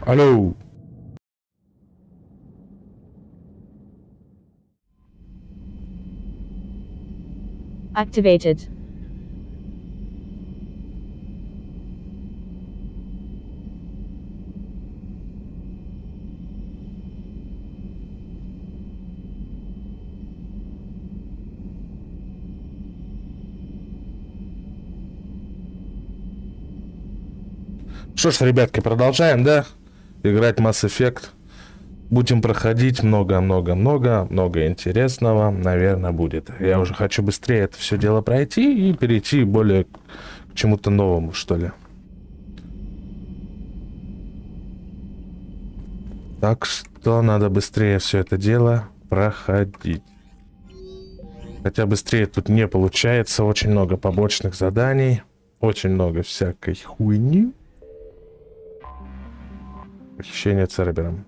Алло. Activated. Что ж, ребятки, продолжаем, да? Играть Mass Effect. Будем проходить много интересного, наверное, будет. Я уже хочу быстрее это все дело пройти и перейти более к чему-то новому, что ли. Так что надо быстрее все это дело проходить. Хотя быстрее тут не получается. Очень много побочных заданий. Очень много всякой хуйни. Похищение Цербером.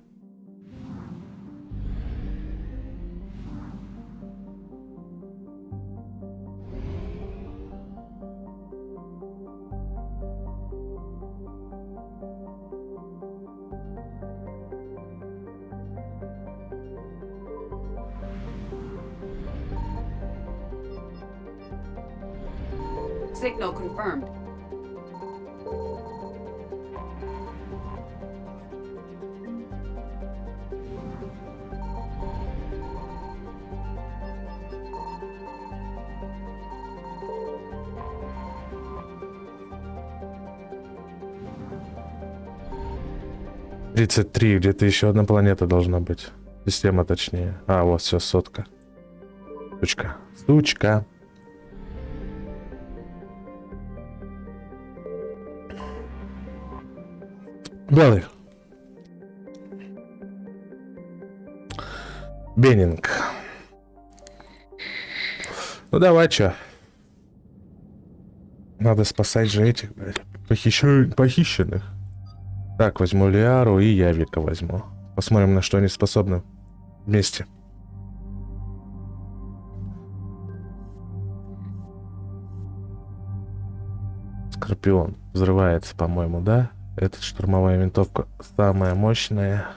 Signal confirmed. Где-то еще одна планета должна быть. Система точнее. А, вот все, сотка. Сучка. Сучка. Белый. Беннинг. Ну давай, чё. Надо спасать же этих, блядь, похищенных. Так, возьму Лиару и Явика возьму. Посмотрим, на что они способны вместе. Скорпион взрывается, по-моему, да? Эта штурмовая винтовка самая мощная.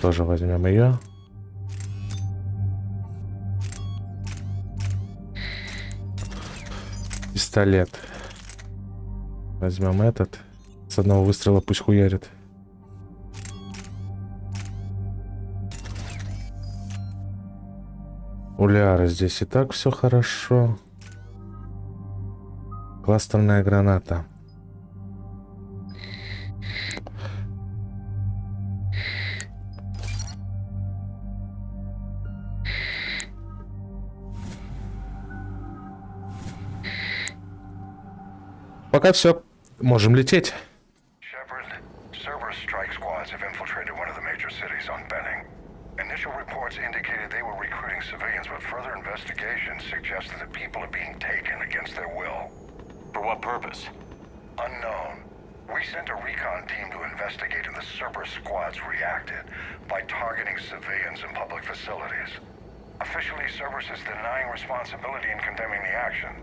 Тоже возьмем ее. Пистолет. Возьмем этот. С одного выстрела пусть хуярит. У Лиары здесь и так все хорошо. Кластерная граната. Пока все. Можем лететь. Initial reports indicated they were recruiting civilians, but further investigation suggested that people are being taken against their will. For what purpose? Unknown. We sent a recon team to investigate, and the Cerberus squads reacted by targeting civilians in public facilities. Officially, Cerberus is denying responsibility and condemning the action.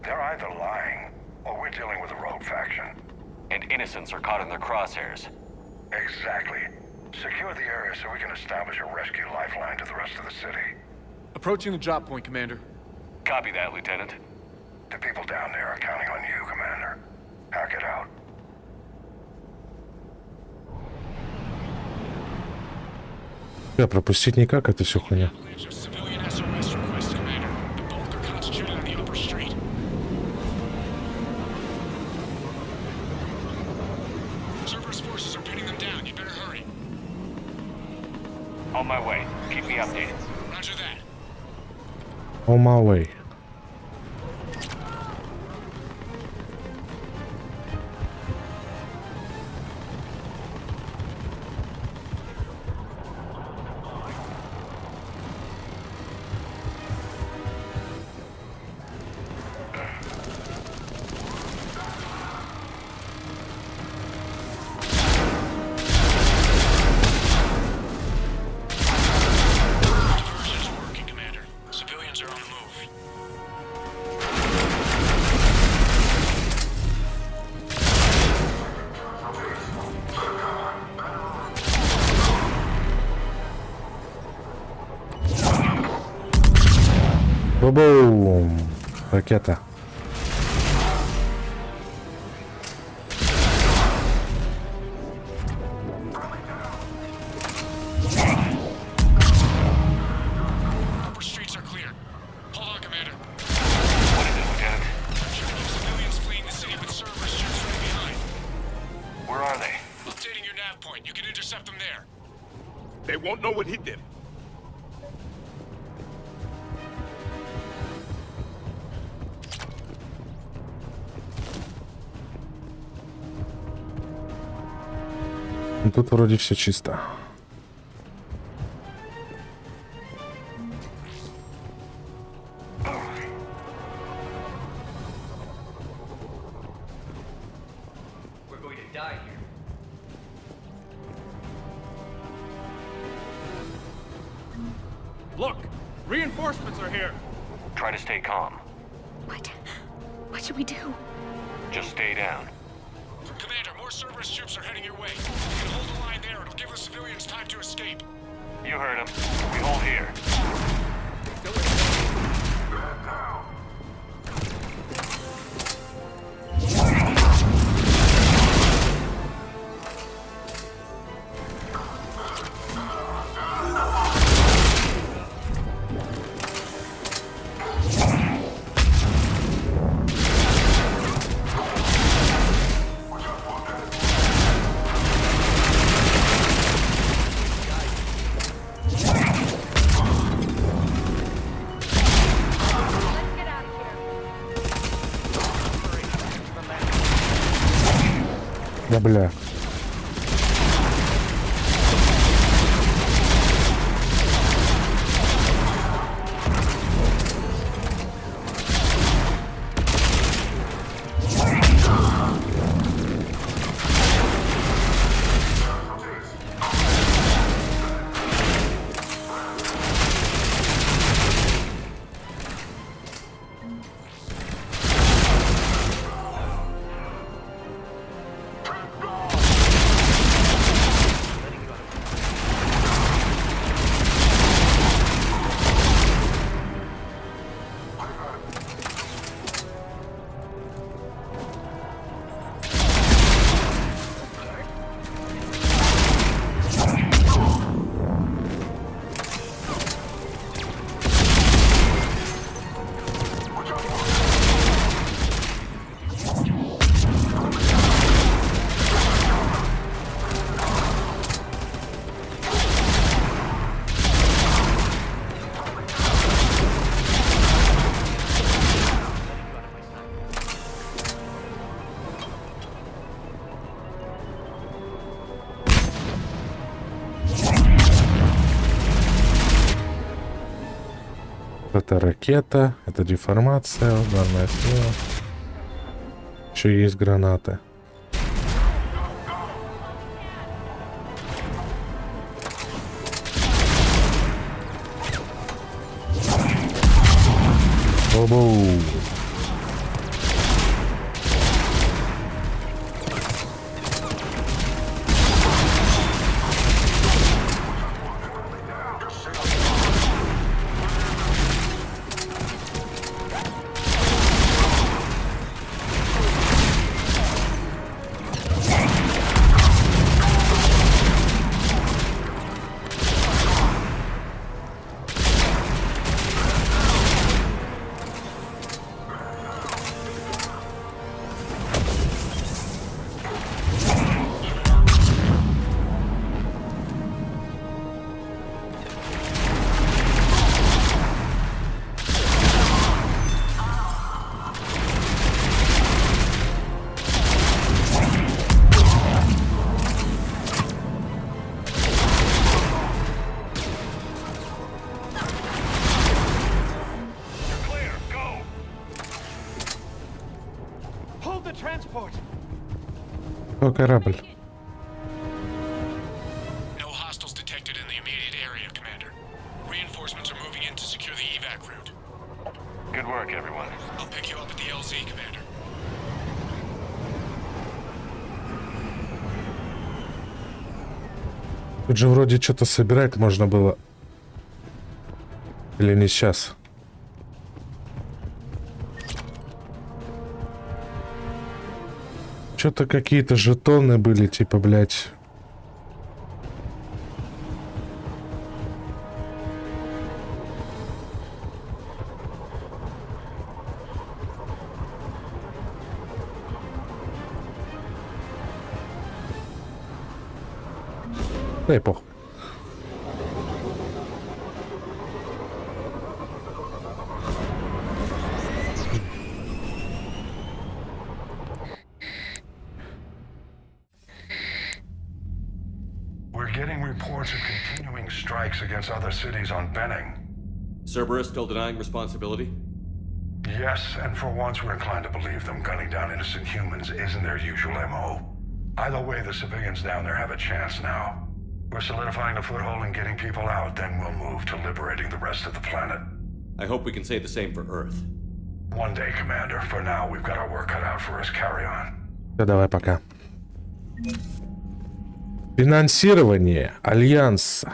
They're either lying, or we're dealing with a rogue faction. And innocents are caught in their crosshairs. Exactly. Secure the area so we can establish a rescue lifeline to the rest of the city. Approaching the drop point, Commander. Copy that, Lieutenant. The people down there are counting on you, Commander. Hack it out. Я пропустить никак эту всю хуйню. On my way. Keep me updated. Roger that. On my way. Бу-бум! Ракета. Upper streets are clear. Hold on, Commander. What is it, Lieutenant? Civilians fleeing the city with servers just right behind. Where are they? Updating your nav point. You can intercept them there. They won't know what hit them. Тут вроде все чисто. We're going to die here. Look! Reinforcements are here! Try to stay calm. What? What should we do? Just stay down. Commander, more Cerberus troops are heading your way. You can hold the line there. It'll give the civilians time to escape. You heard him. We hold here. Да бля. Это ракета, это деформация, ударная сила. Еще есть гранаты. Бу-бу. О, корабль. No hostiles detected in the immediate area, Commander. Reinforcements are moving in to secure the evac route. Good work, everyone. I'll pick you up at the LZ, Commander. Тут же вроде что-то собирать можно было. Или не сейчас? Что-то какие-то жетоны были, типа, блядь. Да и похуй. We're getting reports of continuing strikes against other cities on Benning. Cerberus still denying responsibility? Yes, and for once we're inclined to believe them. Gunning down innocent humans isn't their usual MO. Either way, the civilians down there have a chance now. We're solidifying a foothold and getting people out, then we'll move to liberating the rest of the planet. I hope we can say the same for Earth. One day, Commander. For now, we've got our work cut out for us. Carry on. Да, давай, пока. Финансирование Альянса.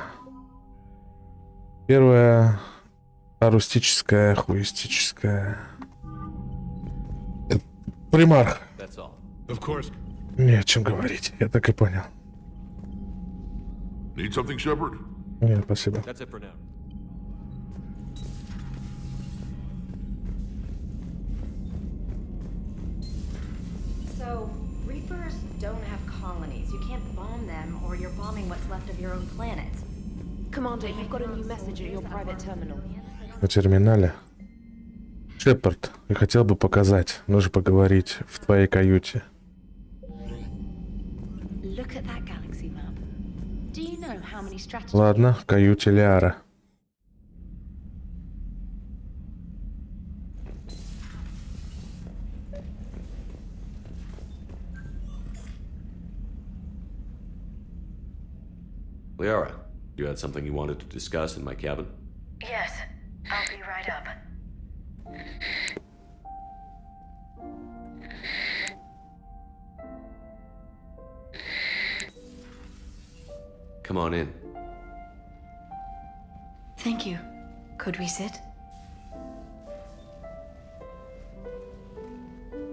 Первое арустическое, хуистическое. Примарх. That's all. Of course. Не о чем говорить, я так и понял. Need something, Shepard? Нет, спасибо. That's it for now. So, Reapers don't have colonies. You can't bomb them, or you're bombing what's left of your own planet. Commander, you've got a new message at your private terminal. На терминале. Шепард, я хотел бы показать. Нужно поговорить в твоей каюте. Look at that galaxy map. Do you know how many strategies... Ладно, в каюте Лиара. Liara, you had something you wanted to discuss in my cabin? Yes, I'll be right up. Come on in. Thank you. Could we sit?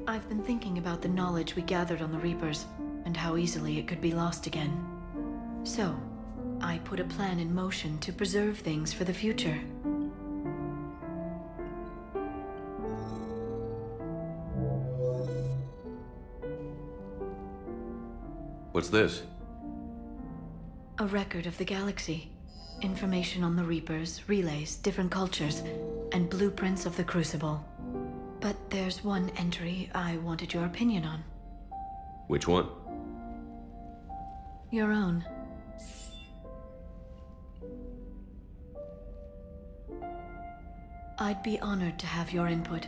I've been thinking about the knowledge we gathered on the Reapers, and how easily it could be lost again. So, I put a plan in motion to preserve things for the future. What's this? A record of the galaxy. Information on the Reapers, relays, different cultures, and blueprints of the Crucible. But there's one entry I wanted your opinion on. Which one? Your own. I'd be honored to have your input.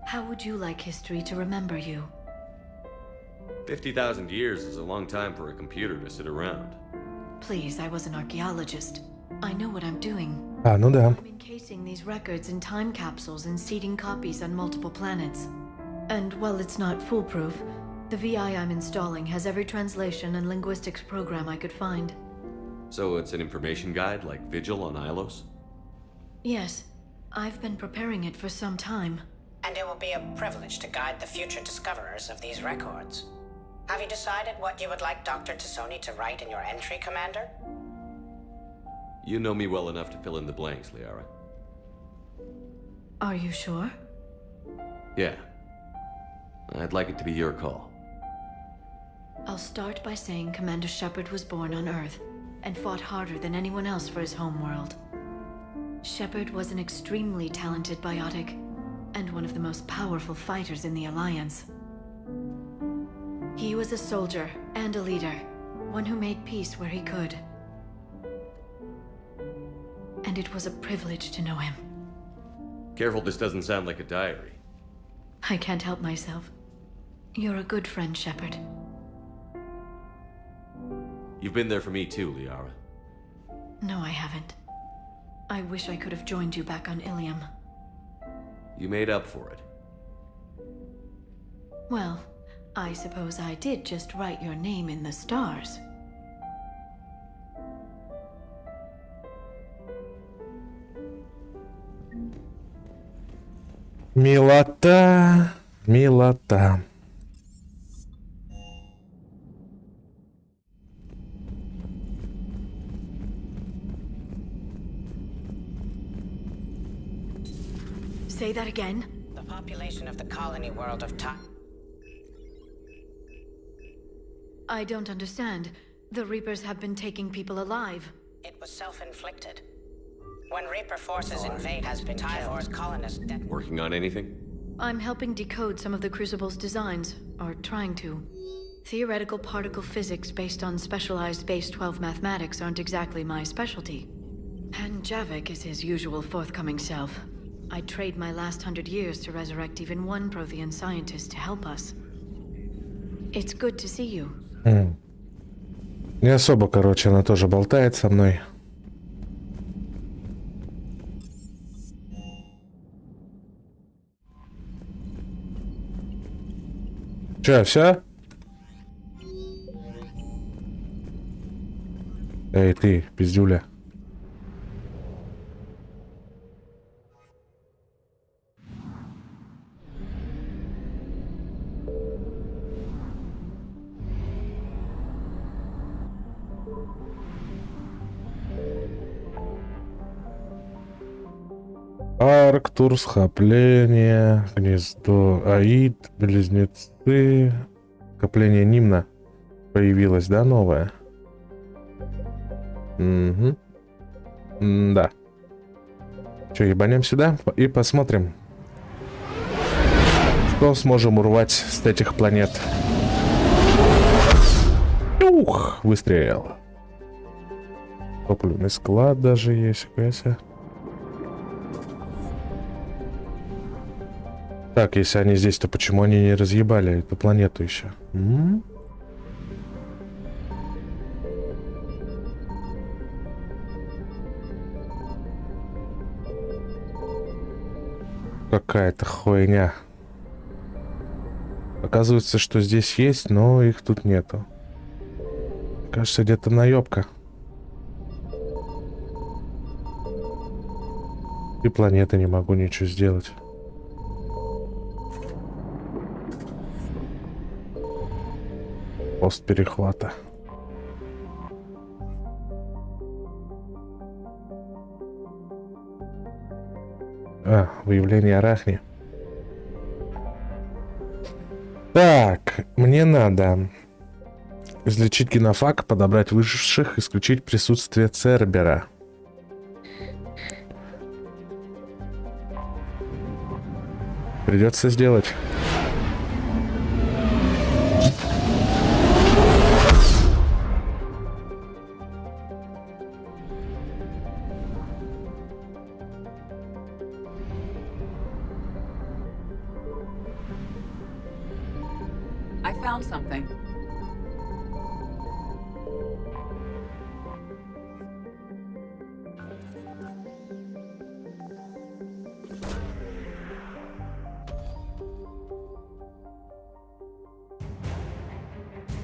How would you like history to remember you? 50,000 years is a long time for a computer to sit around. Please, I was an archaeologist. I know what I'm doing. А, ну да. I'm encasing these records in time capsules and seeding copies on multiple planets. And while it's not foolproof, the VI I'm installing has every translation and linguistics program I could find. So it's an information guide like Vigil on Ilos? Yes, I've been preparing it for some time. And it will be a privilege to guide the future discoverers of these records. Have you decided what you would like Dr. Tassoni to write in your entry, Commander? You know me well enough to fill in the blanks, Liara. Are you sure? Yeah. I'd like it to be your call. I'll start by saying Commander Shepard was born on Earth and fought harder than anyone else for his homeworld. Shepard was an extremely talented biotic and one of the most powerful fighters in the Alliance. He was a soldier and a leader, one who made peace where he could. And it was a privilege to know him. Careful this doesn't sound like a diary. I can't help myself. You're a good friend, Shepard. You've been there for me too, Liara. No, I haven't. I wish I could have joined you back on Ilium. You made up for it. Well, I suppose I did just write your name in the stars. Милота, милота. Say that again? The population of the colony world of I don't understand. The Reapers have been taking people alive. It was self-inflicted. When Reaper forces invade has been killed, colonists dead. Working on anything? I'm helping decode some of the Crucible's designs, or trying to. Theoretical particle physics based on specialized base 12 mathematics aren't exactly my specialty. And Javik is his usual forthcoming self. I'd trade my last 100 years to resurrect even one Prothean scientist to help us. It's good to see you. Не особо, короче, она тоже болтает со мной. Че, все? Эй, ты, пиздюля. Арктур, схопление, гнездо, Аид, близнецы, скопление Нимна появилось, да, новое? Угу. Да. Че, ебанем сюда и посмотрим, что сможем урвать с этих планет. Ух, выстрел. Топливный склад даже есть, кажется. Так, если они здесь, то почему они не разъебали эту планету еще? Какая-то хуйня. Оказывается, что здесь есть, но их тут нету. Кажется, где-то наебка. И планеты не могу ничего сделать. Пост перехвата. Выявление арахни. Так, мне надо излечить генофаг, подобрать выживших, исключить присутствие Цербера. Придется сделать. I found something.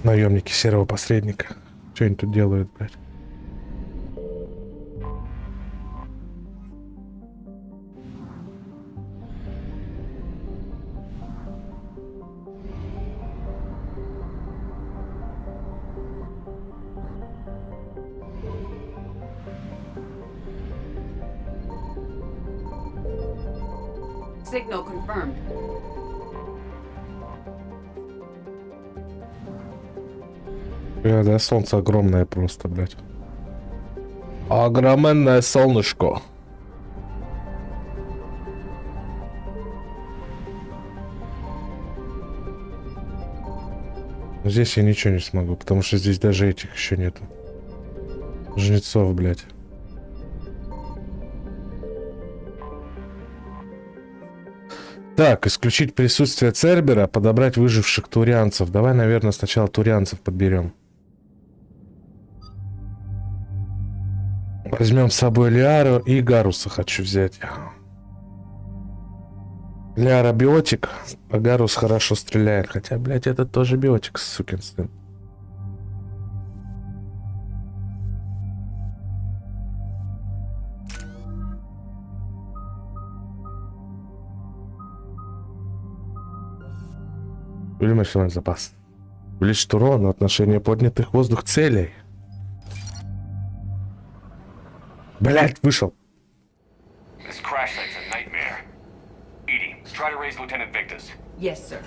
Наемники серого посредника. Что они тут делают, блядь? Signal confirmed. Да, солнце огромное просто, блядь. Огроменное солнышко. Но здесь я ничего не смогу, потому что здесь даже этих еще нету. Жнецов, блядь. Так, исключить присутствие Цербера, подобрать выживших турианцев. Давай, наверное, сначала турианцев подберем. Возьмем с собой Лиару и Гаруса хочу взять. Лиара биотик, а Гарус хорошо стреляет. Хотя, блядь, это тоже биотик, сукин сын. Максимальный запас. Увеличить урон на отношение поднятых в воздух целей. Блять, вышел. Try to raise Lieutenant Victus. Yes, sir.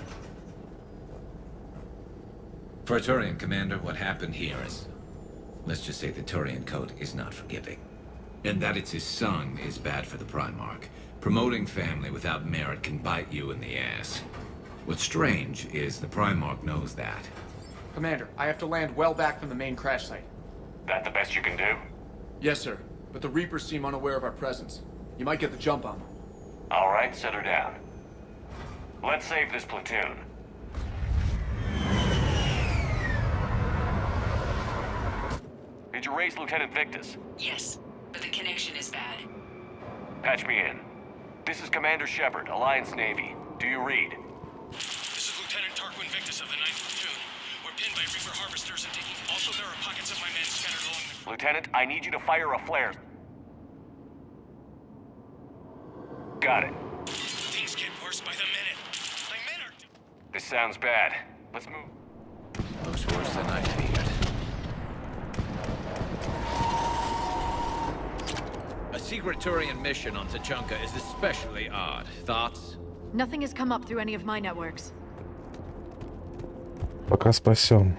For a Turian commander, what happened here is... Let's just say the Turian code is not forgiving. And that it's his son is bad for the Primarch. Promoting family without merit can bite you in the ass. What's strange is the Primarch knows that. Commander, I have to land well back from the main crash site. That the best you can do? Yes, sir. But the Reapers seem unaware of our presence. You might get the jump on them. All right, set her down. Let's save this platoon. Did you raise Lieutenant Victus? Yes, but the connection is bad. Patch me in. This is Commander Shepard, Alliance Navy. Do you read? This is Lieutenant Tarquin Victus of the 9th Platoon. We're pinned by Reaper harvesters and taking. Also, there are pockets of my men scattered along the... Lieutenant, I need you to fire a flare. Got it. Things get worse by the minute. My men are... This sounds bad. Let's move. Looks worse than I feared. A secret Turian mission on Tachanka is especially odd. Thoughts? Nothing has come up through any of my networks. Пока спасем.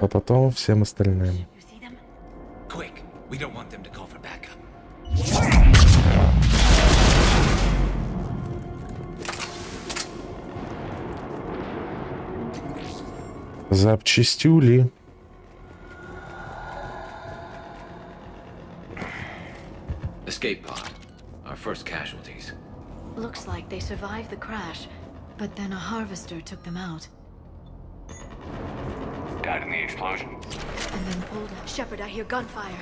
А потом всем остальным. You see them? Quick! We don't want them to call for backup. Запчастюли. Escape pod. Our first casualties. Looks like they survived the crash, but then a harvester took them out. Died in the explosion. And then pulled out. Shepard, I hear gunfire.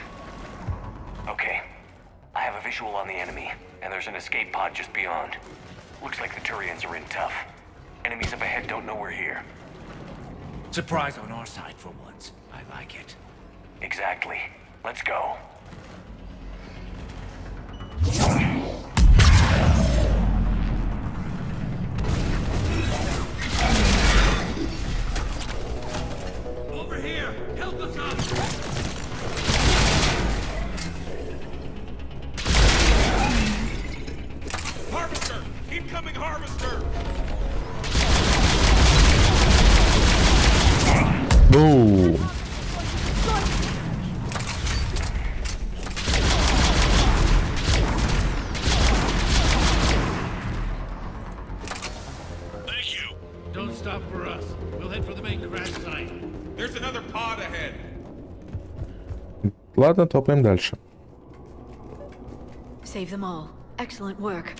Okay. I have a visual on the enemy, and there's an escape pod just beyond. Looks like the Turians are in tough. Enemies up ahead don't know we're here. Surprise on our side for once. I like it. Exactly. Let's go. Over here! Help us up! Harvester! Incoming harvester! Boom. Thank you. Don't stop for us. We'll head for the main crash site. There's another pod ahead. Ладно, топаем дальше. Save them all. Excellent work.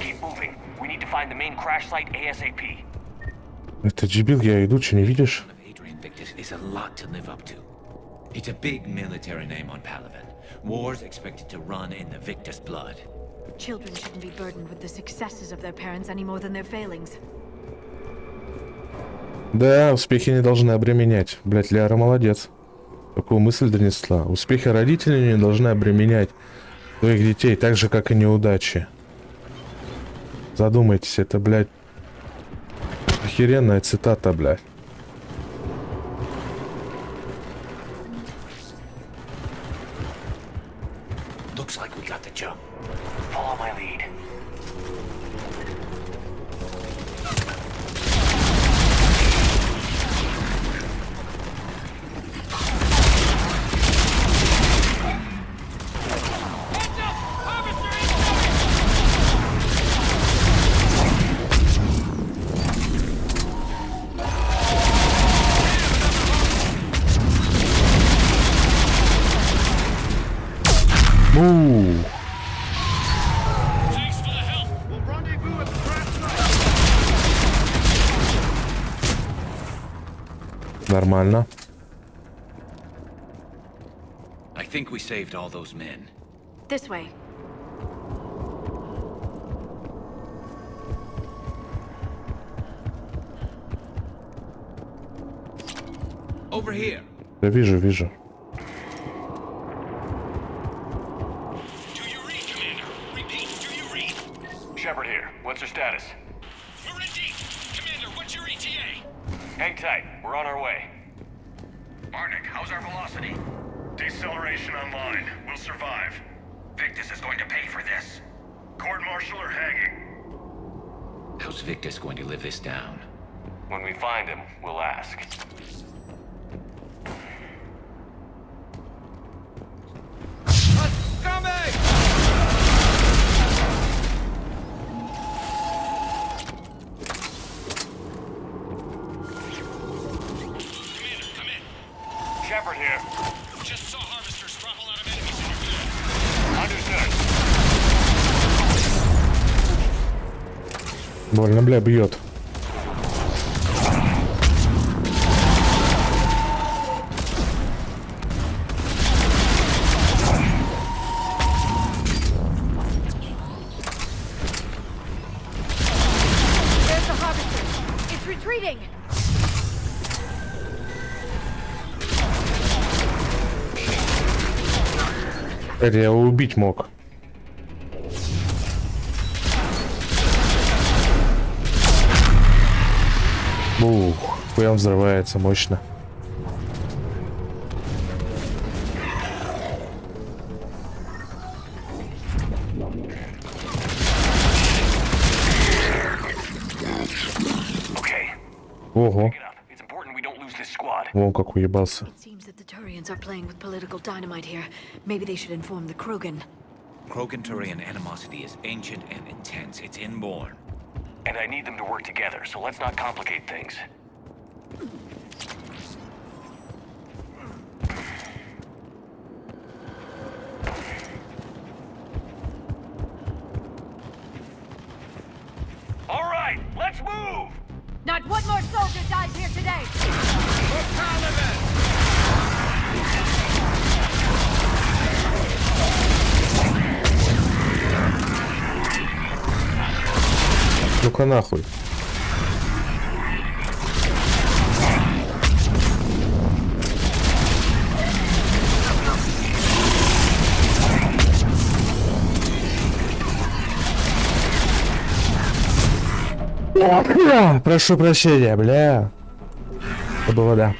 Keep moving. We need to find the main crash site ASAP. Это дебил, я иду, что не видишь? Adrian Victus is a lot to live up to. It's a big military name on Palaven. War's expected to run in the Victus blood. Children shouldn't be burdened with the successes of their parents any more than their failings. Да, успехи не должны обременять. Блять, Ляра молодец. Такую мысль донесла. Успехи родителей не должны обременять своих детей, так же, как и неудачи. Задумайтесь, это, блядь, охеренная цитата, блядь. Looks like we got the jump. Follow my lead. Ooh. Thanks for the help. We'll rendezvous at the crash site. Нормально. I think we saved all those men. This way. Over here. Я вижу, вижу. Do you read, Commander? Repeat, do you read? Shepard here. What's your status? We're in deep. Commander, what's your ETA? Hang tight. We're on our way. Barnick, how's our velocity? Deceleration online. We'll survive. Victus is going to pay for this. Court-martial or hanging? How's Victus going to live this down? When we find him, we'll ask. Commander, come in. Shepard here. Just saw harvesters drop a lot of enemies in your path. Understood. Больно, бля, бьет. There's the harvester. It's retreating. Это я его убить мог. Ух, прям взрывается мощно. Ого. Вон как уебался. It seems that the Turians are playing with political dynamite here. Maybe they should inform the Krogan. Krogan-Turian animosity is ancient and intense. It's inborn. And I need them to work together, so let's not complicate things. All right, let's move! Not one more soldier dies here today. Ну-ка нахуй. Прошу прощения, бля. Это было, да.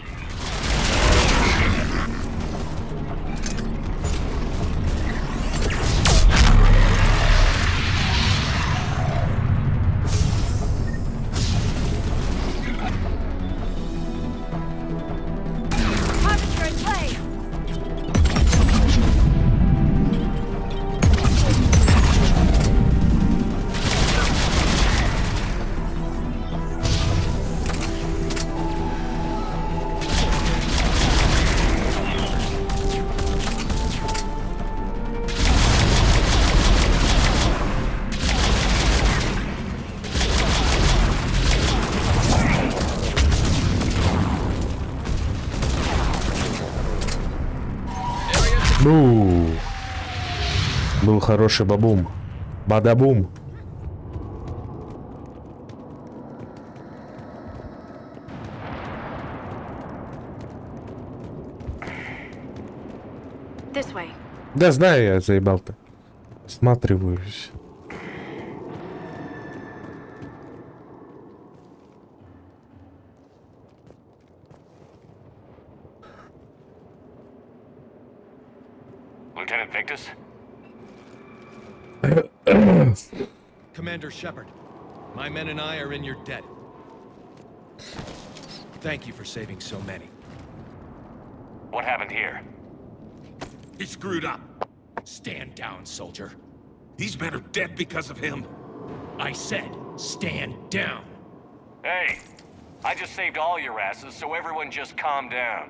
Ну, был хороший бабум. Бадабум. This way. Да знаю я, заебал-то. Осматриваюсь. Lieutenant Victus? Commander Shepard, my men and I are in your debt. Thank you for saving so many. What happened here? He screwed up. Stand down, soldier. These men are dead because of him. I said, stand down. Hey, I just saved all your asses, so everyone just calm down.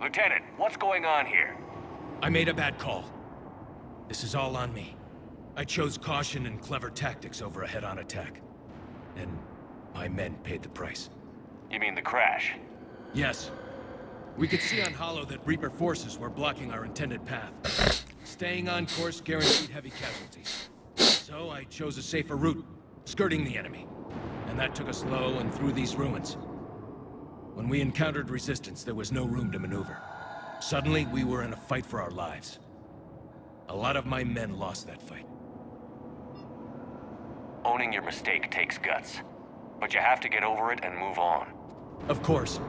Lieutenant, what's going on here? I made a bad call. This is all on me. I chose caution and clever tactics over a head-on attack. And my men paid the price. You mean the crash? Yes. We could see on Hollow that Reaper forces were blocking our intended path. Staying on course guaranteed heavy casualties. So I chose a safer route, skirting the enemy. And that took us low and through these ruins. When we encountered resistance, there was no room to maneuver. Suddenly, we were in a fight for our lives. A lot of my men lost that fight. Owning your mistake takes guts. But you have to get over it and move on. Of course.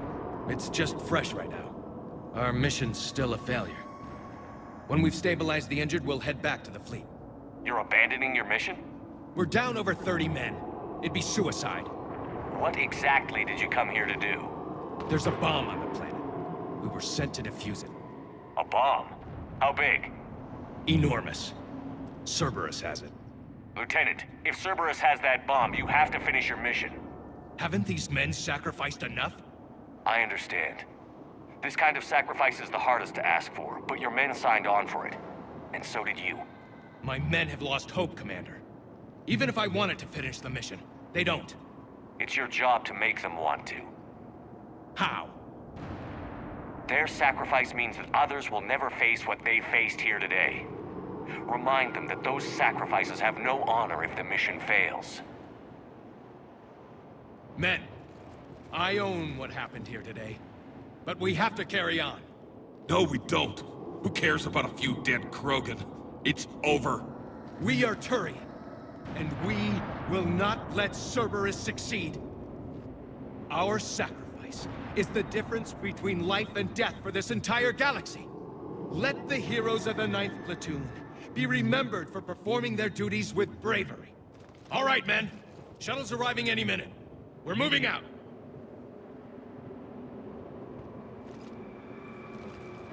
It's just fresh right now. Our mission's still a failure. When we've stabilized the injured, we'll head back to the fleet. You're abandoning your mission? We're down over 30 men. It'd be suicide. What exactly did you come here to do? There's a bomb on the planet. We were sent to defuse it. A bomb? How big? Enormous. Cerberus has it. Lieutenant, if Cerberus has that bomb, you have to finish your mission. Haven't these men sacrificed enough? I understand. This kind of sacrifice is the hardest to ask for, but your men signed on for it. And so did you. My men have lost hope, Commander. Even if I wanted to finish the mission, they don't. It's your job to make them want to. How? Their sacrifice means that others will never face what they faced here today. Remind them that those sacrifices have no honor if the mission fails. Men, I own what happened here today. But we have to carry on. No, we don't. Who cares about a few dead Krogan? It's over. We are Turian, and we will not let Cerberus succeed. Our sacrifice is the difference between life and death for this entire galaxy. Let the heroes of the 9th Platoon be remembered for performing their duties with bravery. All right, men. Shuttle's arriving any minute. We're moving out.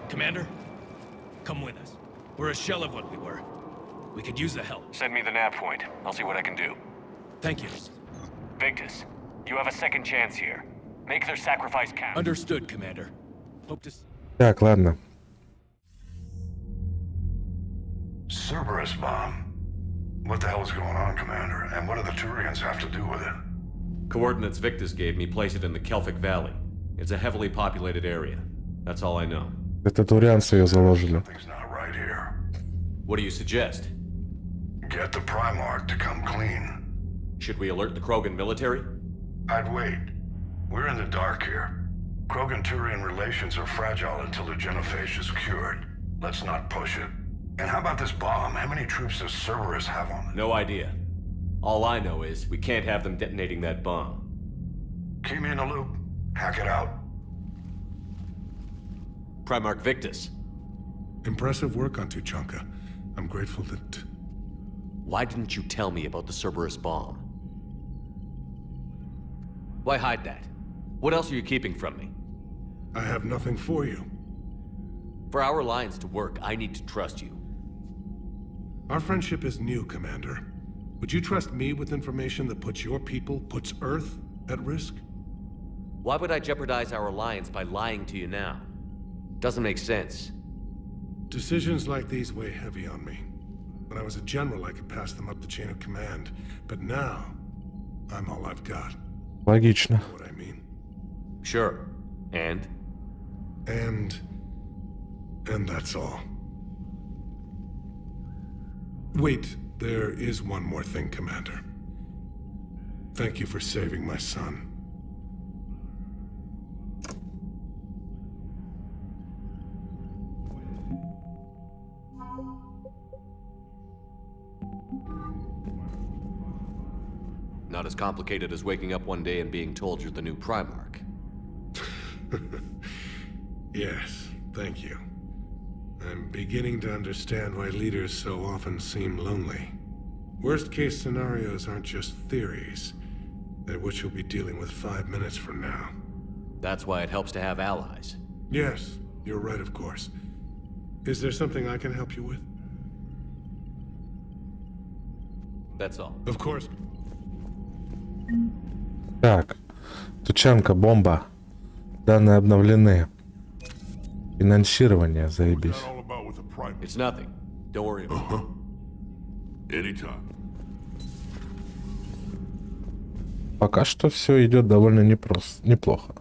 Commander, come with us. We're a shell of what we were. We could use the help. Send me the nav point. I'll see what I can do. Thank you. Victus, you have a second chance here. Make their sacrifice count. Understood, Commander. Hope to... Так, ладно. Cerberus bomb. What the hell is going on, Commander? And what do the Turians have to do with it? Coordinates Victus gave me place it in the Kelphic Valley. It's a heavily populated area. That's all I know. Это турианцы ее заложили. Something's not right here. What do you suggest? Get the Primarch to come clean. Should we alert the Krogan military? I'd wait. We're in the dark here. Krogan-Turian relations are fragile until the genophage is cured. Let's not push it. And how about this bomb? How many troops does Cerberus have on it? No idea. All I know is we can't have them detonating that bomb. Keep me in the loop. Hack it out. Primarch Victus. Impressive work on Tuchanka. I'm grateful that... Why didn't you tell me about the Cerberus bomb? Why hide that? What else are you keeping from me? I have nothing for you. For our alliance to work, I need to trust you. Our friendship is new, Commander. Would you trust me with information that puts your people, puts Earth, at risk? Why would I jeopardize our alliance by lying to you now? Doesn't make sense. Decisions like these weigh heavy on me. When I was a general, I could pass them up the chain of command. But now, I'm all I've got. Логично. You know what I mean? Sure. And that's all. Wait, there is one more thing, Commander. Thank you for saving my son. Not as complicated as waking up one day and being told you're the new Primarch. Yes, thank you. I'm beginning to understand why leaders so often seem lonely. Worst-case scenarios aren't just theories. They're what you'll be dealing with 5 minutes from now. That's why it helps to have allies. Yes, you're right, of course. Is there something I can help you with? That's all. Of course. Так, Тучанка, бомба. Данные обновлены. Финансирование, заебись. It's nothing. Don't worry about it. Anytime. Пока что все идет довольно неплохо.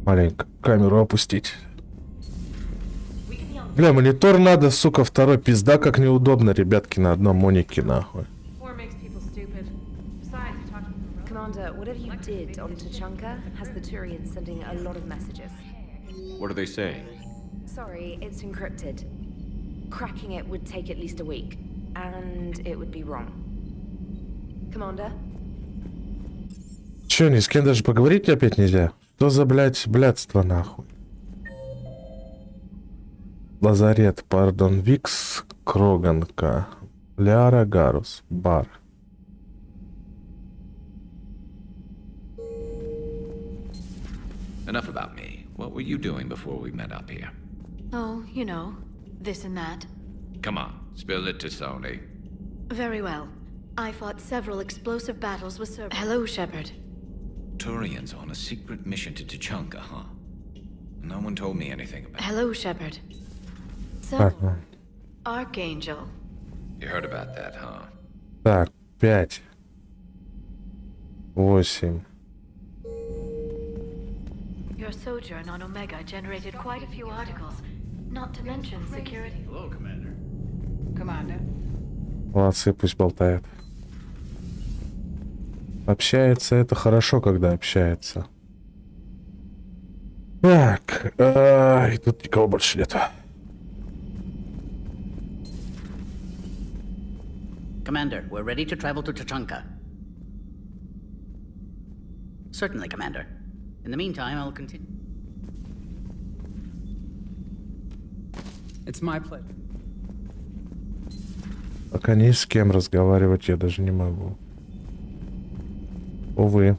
Маленько камеру опустить. Бля, монитор надо, сука, второй. Пизда, как неудобно, ребятки, на одном монике, нахуй. Commander, whatever you did on Tuchanka has the Turians sending a lot of messages. What are they saying? Sorry, it's encrypted. Cracking it would take at least a week, and it would be wrong. Commander? Че, ни с кем даже поговорить опять нельзя? Что за, блядь, блядство, нахуй? Лазарет, пардон, Викс, Кроганка, Ляра, Гарус, Бар. Enough about me. What were you doing before we met up here? Oh, you know, this and that. Come on, spill it to Sony. Very well. I fought several explosive battles with Cerberus. Hello, Shepard. Turians on a secret mission to Tuchanka, huh? No one told me anything about it. Hello, Shepard. So, Archangel. You heard about that, huh? Так, 5. 8. Your sojourn on Omega generated quite a few articles, not to mention security. Hello, Commander. Commander. Молодцы, пусть болтает. Общается, это хорошо, когда общается. Так, и тут никого больше нет. Commander, we're ready to travel to Tuchanka. Certainly, Commander. In the meantime, I'll continue. It's my pleasure. Пока ни с кем разговаривать я даже не могу. Увы.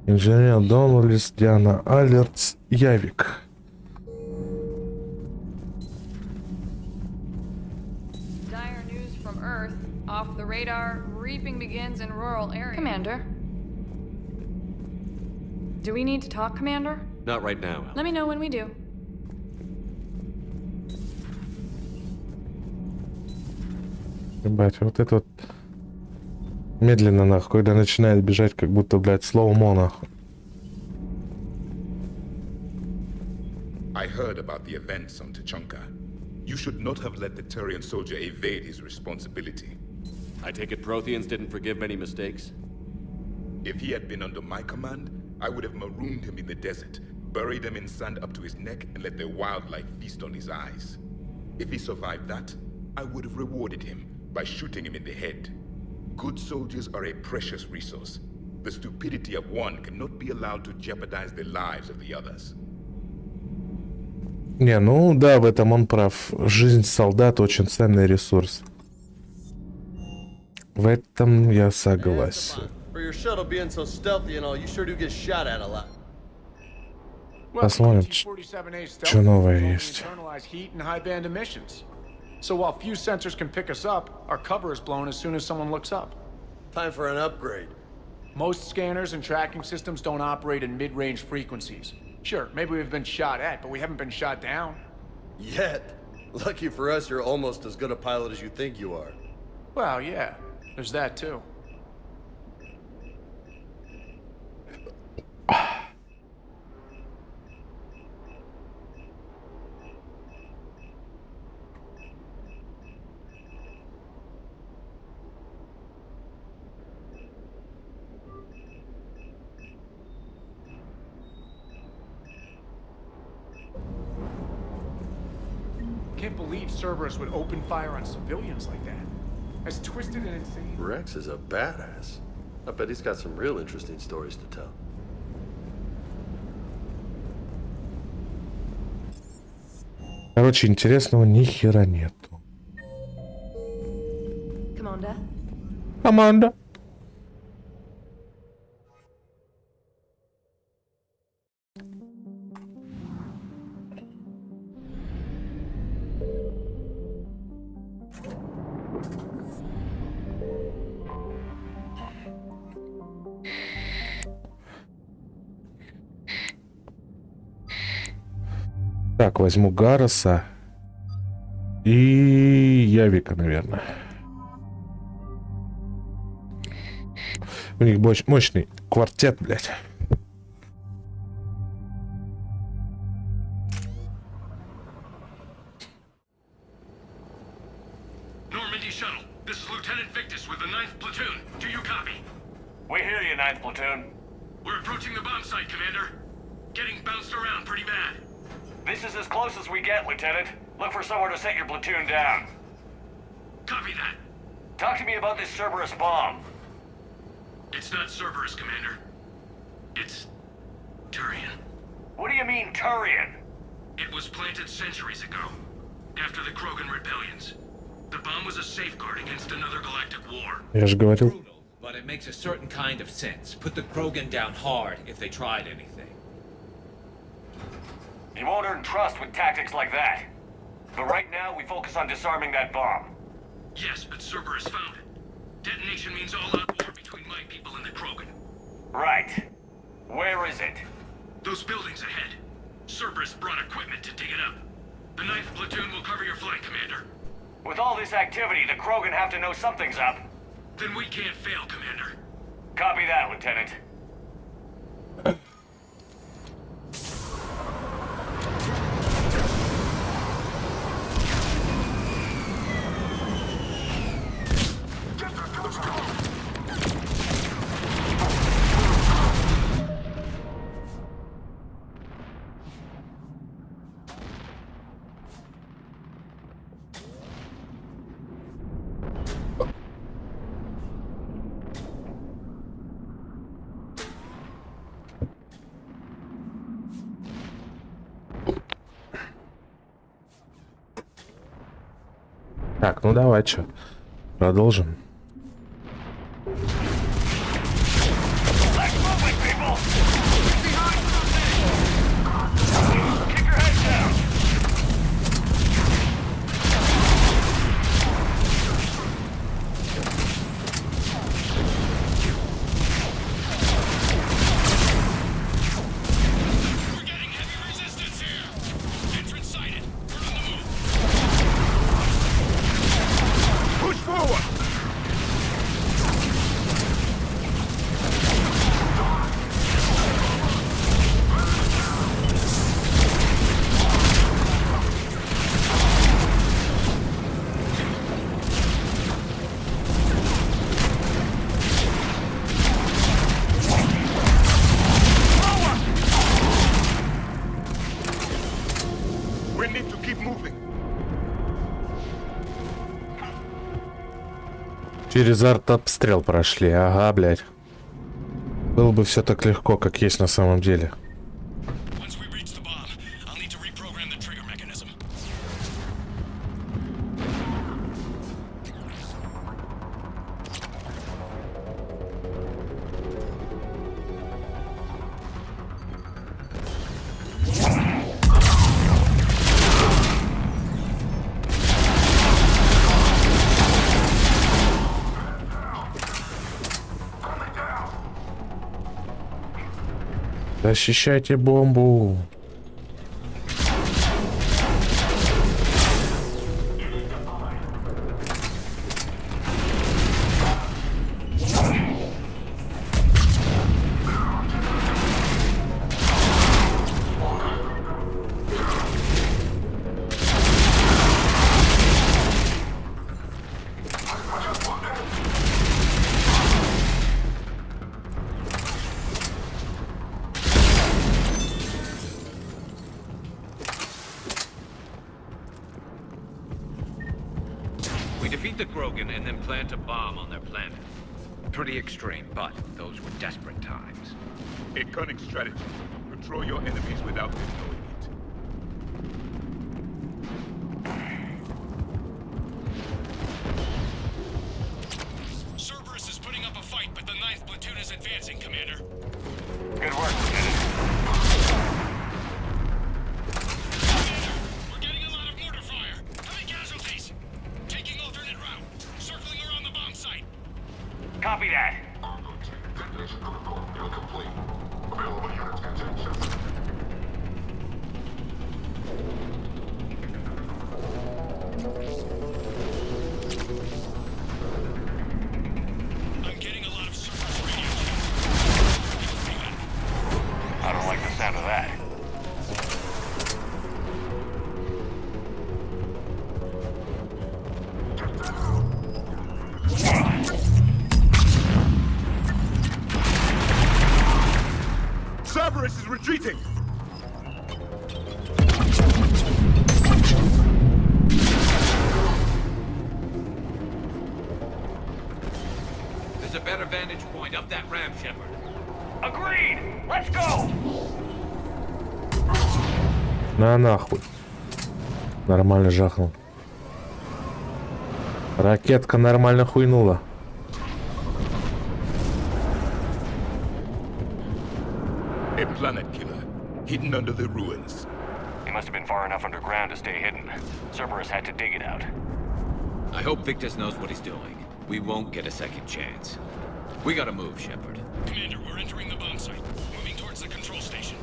Инженер Донлис, Диана Алертс, Явик. Dire news from Earth. Off the radar, reaping begins in rural areas. Commander. Do we need to talk, Commander? Not right now. Let me know when we do. Ебать, вот это вот медленно, нахуй, когда начинает бежать, как будто, блядь, слоумо, нахуй. I heard about the events on Tuchanka. You should not have let the Turian soldier evade his responsibility. I take it Protheans didn't forgive many mistakes? If he had been under my command, I would have marooned him in the desert, buried him in sand up to his neck, and let the wildlife feast on his eyes. If he survived that, I would have rewarded him by shooting him in the head. Good soldiers are a precious resource. The stupidity of one cannot be allowed to jeopardize the lives of the others. Не, ну да, в этом он прав. Жизнь солдата очень ценный ресурс. В этом я согласен. Посмотрим, что новое есть. So while few sensors can pick us up, our cover is blown as soon as someone looks up. Time for an upgrade. Most scanners and tracking systems don't operate in mid-range frequencies. Sure, maybe we've been shot at, but we haven't been shot down. Yet. Lucky for us, you're almost as good a pilot as you think you are. Well, yeah. There's that, too. Can't believe Cerberus would open fire on civilians like that. As twisted and insane. Rex is a badass. I bet he's got some real interesting stories to tell. Короче, интересного ни хера нету. Commander? Команда. Так, возьму Гароса и Явика, наверное. У них мощный квартет, блядь. Normandy shuttle. This is Lieutenant Victus with the 9th Platoon. Do you copy? We hear you, 9th Platoon. We're approaching the bomb site, Commander. Getting bounced around pretty bad. This is as close as we get, Lieutenant. Look for somewhere to set your platoon down. Copy that. Talk to me about this Cerberus bomb. It's not Cerberus, Commander. It's Turian. What do you mean, Turian? It was planted centuries ago, after the Krogan rebellions. The bomb was a safeguard against another galactic war. Я же говорил. But it makes a certain kind of sense. Put the Krogan down hard if they tried anything. You won't earn trust with tactics like that. But right now, we focus on disarming that bomb. Yes, but Cerberus found it. Detonation means all-out war between my people and the Krogan. Right. Where is it? Those buildings ahead. Cerberus brought equipment to dig it up. The 9th platoon will cover your flank, Commander. With all this activity, the Krogan have to know something's up. Then we can't fail, Commander. Copy that, Lieutenant. Так, ну давай, чё, продолжим. Через артобстрел прошли, ага, блядь. Было бы все так легко, как есть на самом деле. Защищайте бомбу. We defeat the Krogan and then plant a bomb on their planet. Pretty extreme, but those were desperate times. A cunning strategy. Control your enemies without them knowing it. Cerberus is putting up a fight, but the 9th platoon is advancing, Commander. Good work, Lieutenant. We're getting a lot of mortar fire. Heavy casualties. Taking alternate route. Circling around the bomb site. Copy that. Detonation protocol incomplete. Available units and systems. I'm getting a lot of Cerberus radio. I don't like the sound of that. Cerberus is retreating! better vantage point up that ramp, Shepard. Agreed! Let's go! На нахуй. Нормально жахнул. Ракетка нормально хуйнула. A planet killer, hidden under the ruins. He must have been far enough underground to stay hidden. Cerberus had to dig it out. I hope Victus knows what he's doing. We won't get a second chance. We gotta move, Shepard. Commander, we're entering the bomb site. Moving towards the control station.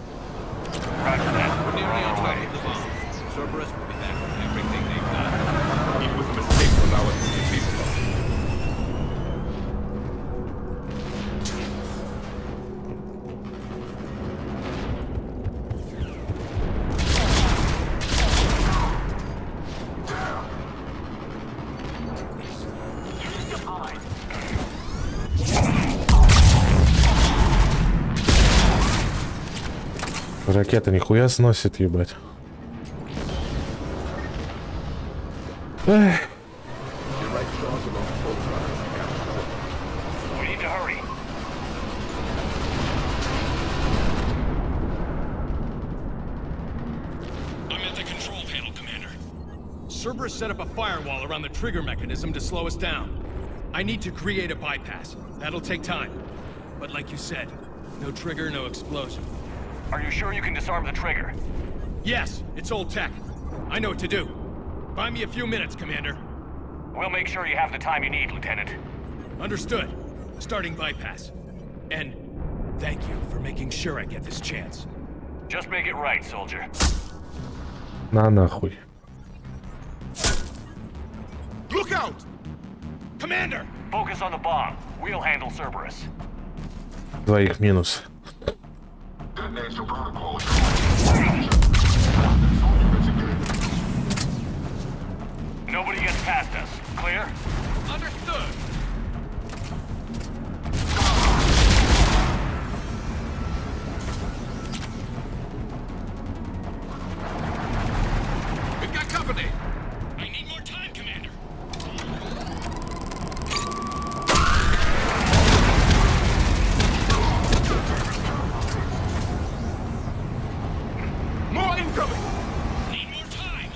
Roger that. We're nearly on top of the bomb. Cerberus will be back with everything they've got. It was a mistake to allow us to get this far. Ракета нихуя сносит, ебать. Эх. We need to hurry. I'm at the control panel, Commander. Cerberus set up a firewall around the trigger mechanism to slow us down. I need to create a bypass. That'll take time. But like you said, no trigger, no explosion. Are you sure you can disarm the trigger? Yes, it's old tech. I know what to do. Buy me a few minutes, Commander. We'll make sure you have the time you need, Lieutenant. Understood. Starting bypass. And thank you for making sure I get this chance. Just make it right, soldier. На нахуй. Look out! Commander! Focus on the bomb. We'll handle Cerberus. Двоих минус. Nobody gets past us. Clear? Understood. We've got company. I need more time, Commander. More incoming! Need more time.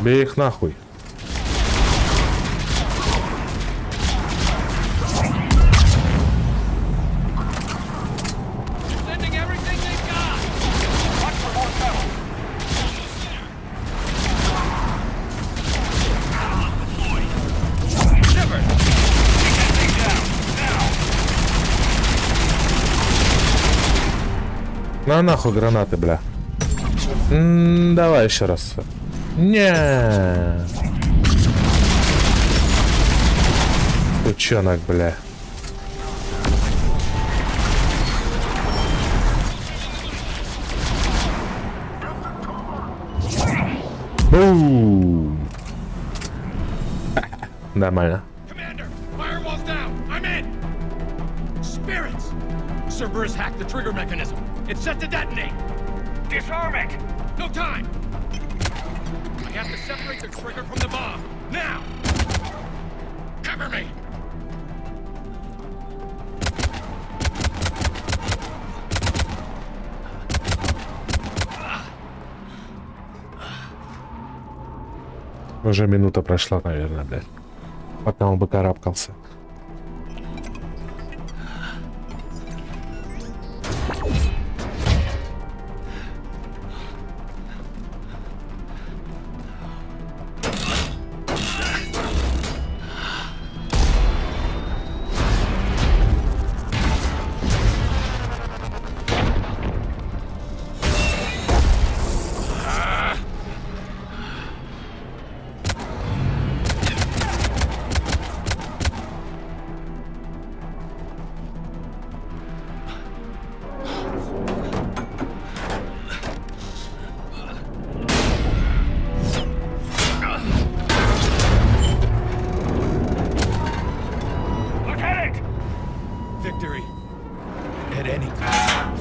Бей их нахуй. Sending everything they've got! Watch for more settle. Shepard! Take that thing down. Now! На нахуй гранаты, бля. Давай еще раз. Не. Сучонок, бля. Бум. Нормально. Commander! Firewall's down! I'm in! Spirits! Cerberus hacked the trigger mechanism. It's set to detonate! Disarm it! No time! I have to separate the trigger from the bomb. Now! Cover me! Уже минута прошла, наверное, блядь. Пока он бы карабкался. At any time.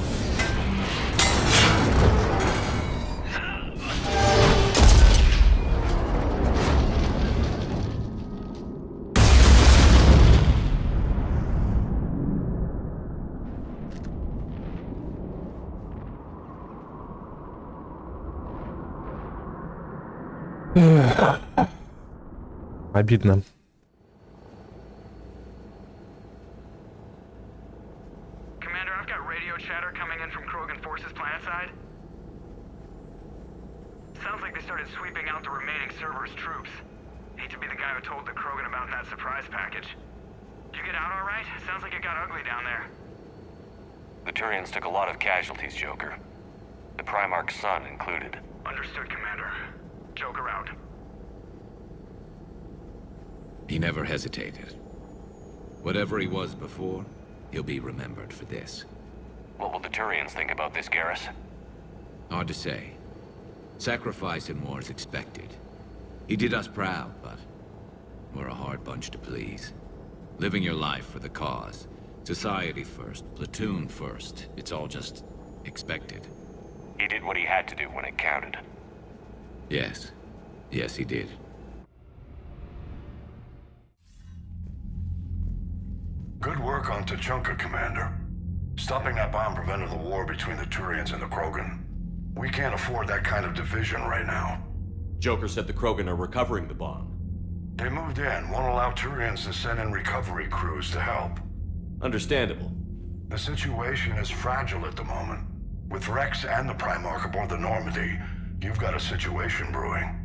Обидно. Commander, I've got radio chatter coming in from Krogan forces planetside. Sounds like they started sweeping out the remaining Cerberus troops. Hate to be the guy who told the Krogan about that surprise package. Did you get out all right? Sounds like it got ugly down there. The Turians took a lot of casualties, Joker. The Primarch's son included. Understood, Commander. Joker out. He never hesitated. Whatever he was before, he'll be remembered for this. What will the Turians think about this, Garrus? Hard to say. Sacrifice in war is expected. He did us proud, but we're a hard bunch to please. Living your life for the cause. Society first, platoon first. It's all just expected. He did what he had to do when it counted. Yes. Yes, he did. Good work on Tachanka, Commander. Stopping that bomb prevented the war between the Turians and the Krogan. We can't afford that kind of division right now. Joker said the Krogan are recovering the bomb. They moved in, won't allow Turians to send in recovery crews to help. Understandable. The situation is fragile at the moment. With Rex and the Primarch aboard the Normandy, you've got a situation brewing.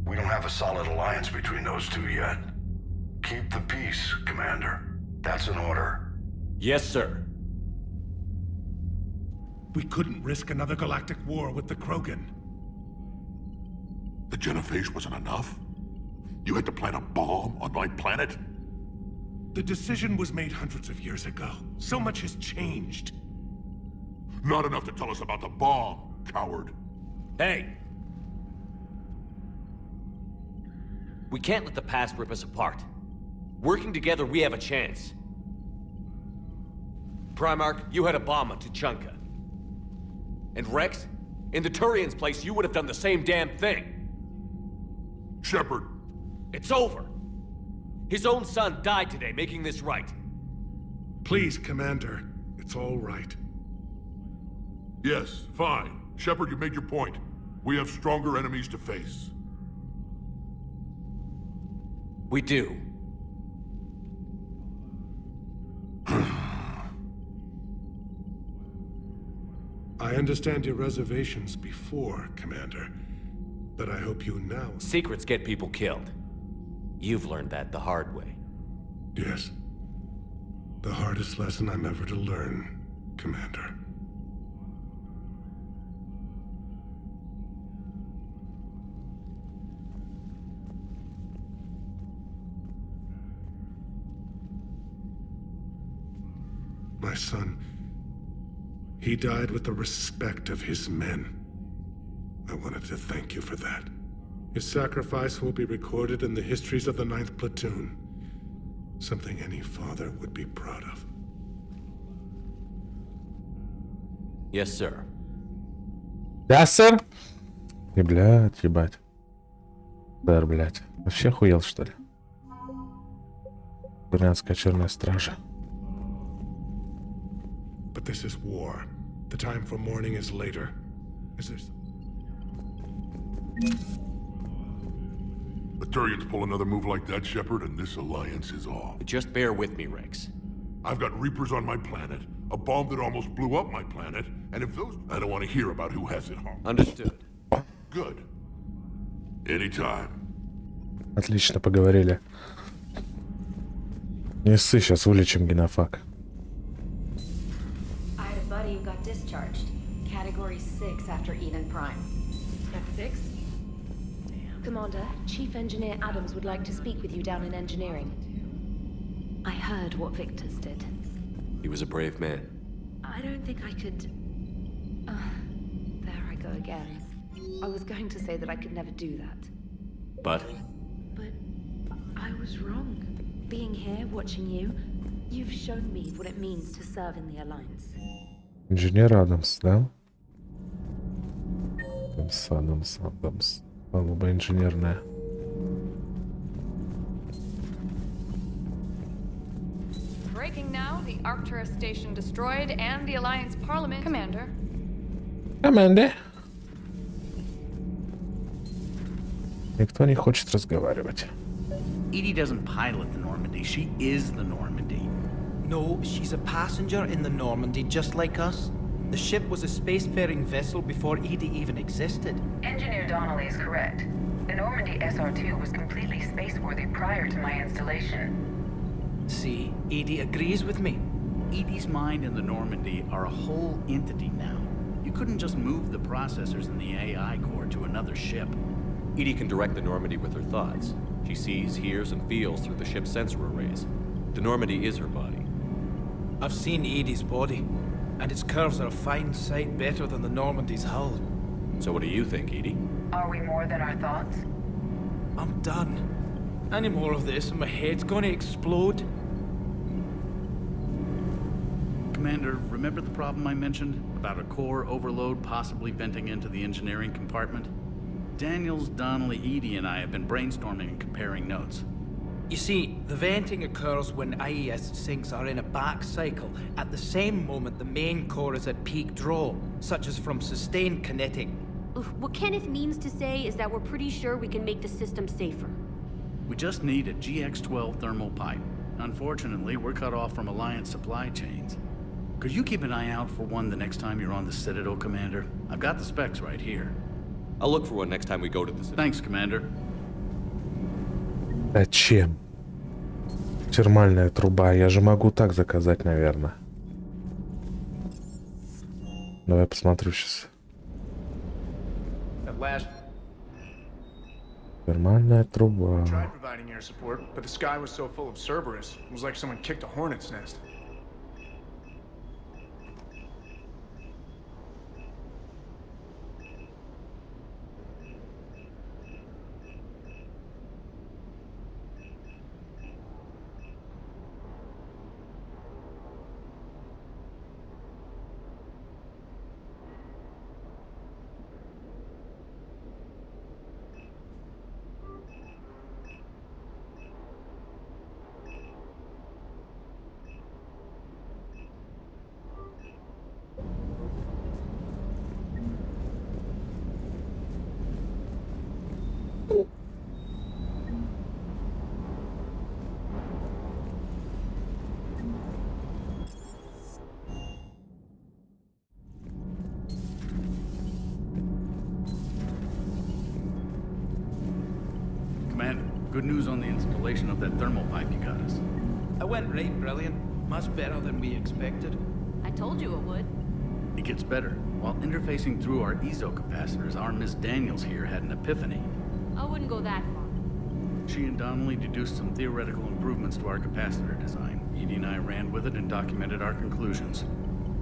We don't have a solid alliance between those two yet. Keep the peace, Commander. That's an order. Yes, sir. We couldn't risk another galactic war with the Krogan. The genophage wasn't enough? You had to plant a bomb on my planet? The decision was made hundreds of years ago. So much has changed. Not enough to tell us about the bomb, coward. Hey! We can't let the past rip us apart. Working together, we have a chance. Primarch, you had a bomb on Tachanka. And Rex, in the Turian's place, you would have done the same damn thing. Shepard. It's over. His own son died today, making this right. Please, Commander. It's all right. Yes, fine. Shepard, you made your point. We have stronger enemies to face. We do. I understand your reservations before, Commander. But I hope you now... Secrets get people killed. You've learned that the hard way. Yes. The hardest lesson I'm ever to learn, Commander. My son, he died with the respect of his men. I wanted to thank you for that. His sacrifice will be recorded in the histories of the 9th Platoon. Something any father would be proud of. Yes, sir. Yes, sir? И, блядь, ебать. Сэр, блядь. Вообще охуел, что ли? Брянская черная стража. But this is war. The time for mourning is later. Is this... The Turians pull another move like that, Shepard, and this alliance is off. Just bear with me, Rex. I've got Reapers on my planet, a bomb that almost blew up my planet, and if those... I don't want to hear about who has it home. Understood. Good. Anytime. Отлично поговорили. Не ссы, сейчас вылечим генофак. I had a buddy who got discharged. Category 6 after Eden Prime. That's 6? Commander, Chief Engineer Adams would like to speak with you down in engineering. I heard what Victor's did. He was a brave man. I don't think I could... there I go again. I was going to say that I could never do that. But? But I was wrong. Being here, watching you, you've shown me what it means to serve in the Alliance. Инженер Адамс, да? Адамс. Палуба инженерная. Breaking now, the Arcturus station destroyed and the Alliance Parliament... Commander. Никто не хочет разговаривать. Edie doesn't pilot the Normandy. She is the Normandy. No, she's a passenger in the Normandy, just like us. The ship was a spacefaring vessel before Edie even existed. Engineer Donnelly is correct. The Normandy SR-2 was completely spaceworthy prior to my installation. See, Edie agrees with me. Edie's mind and the Normandy are a whole entity now. You couldn't just move the processors in the AI core to another ship. Edie can direct the Normandy with her thoughts. She sees, hears, and feels through the ship's sensor arrays. The Normandy is her body. I've seen Edie's body, and its curves are a fine sight better than the Normandy's hull. So what do you think, Edie? Are we more than our thoughts? I'm done. Any more of this and my head's gonna explode. Commander, remember the problem I mentioned? About a core overload possibly venting into the engineering compartment? Daniels, Donnelly, Edie, and I have been brainstorming and comparing notes. You see, the venting occurs when IES sinks are in a back cycle, at the same moment the main core is at peak draw, such as from sustained kinetic. What Kenneth means to say is that we're pretty sure we can make the system safer. We just need a GX-12 thermal pipe. Unfortunately, we're cut off from Alliance supply chains. Could you keep an eye out for one the next time you're on the Citadel, Commander? I've got the specs right here. I'll look for one next time we go to the Citadel. Thanks, Commander. Зачем? Термальная труба. Я же могу так заказать, наверное. Давай посмотрю сейчас. Термальная труба. Tried providing air support, but the sky was so full of Cerberus, it was like someone kicked a hornet's nest. Good news on the installation of that thermal pipe you got us. I went right brilliant. Much better than we expected. I told you it would. It gets better. While interfacing through our ESO capacitors, our Miss Daniels here had an epiphany. I wouldn't go that far. She and Donnelly deduced some theoretical improvements to our capacitor design. Edie and I ran with it and documented our conclusions.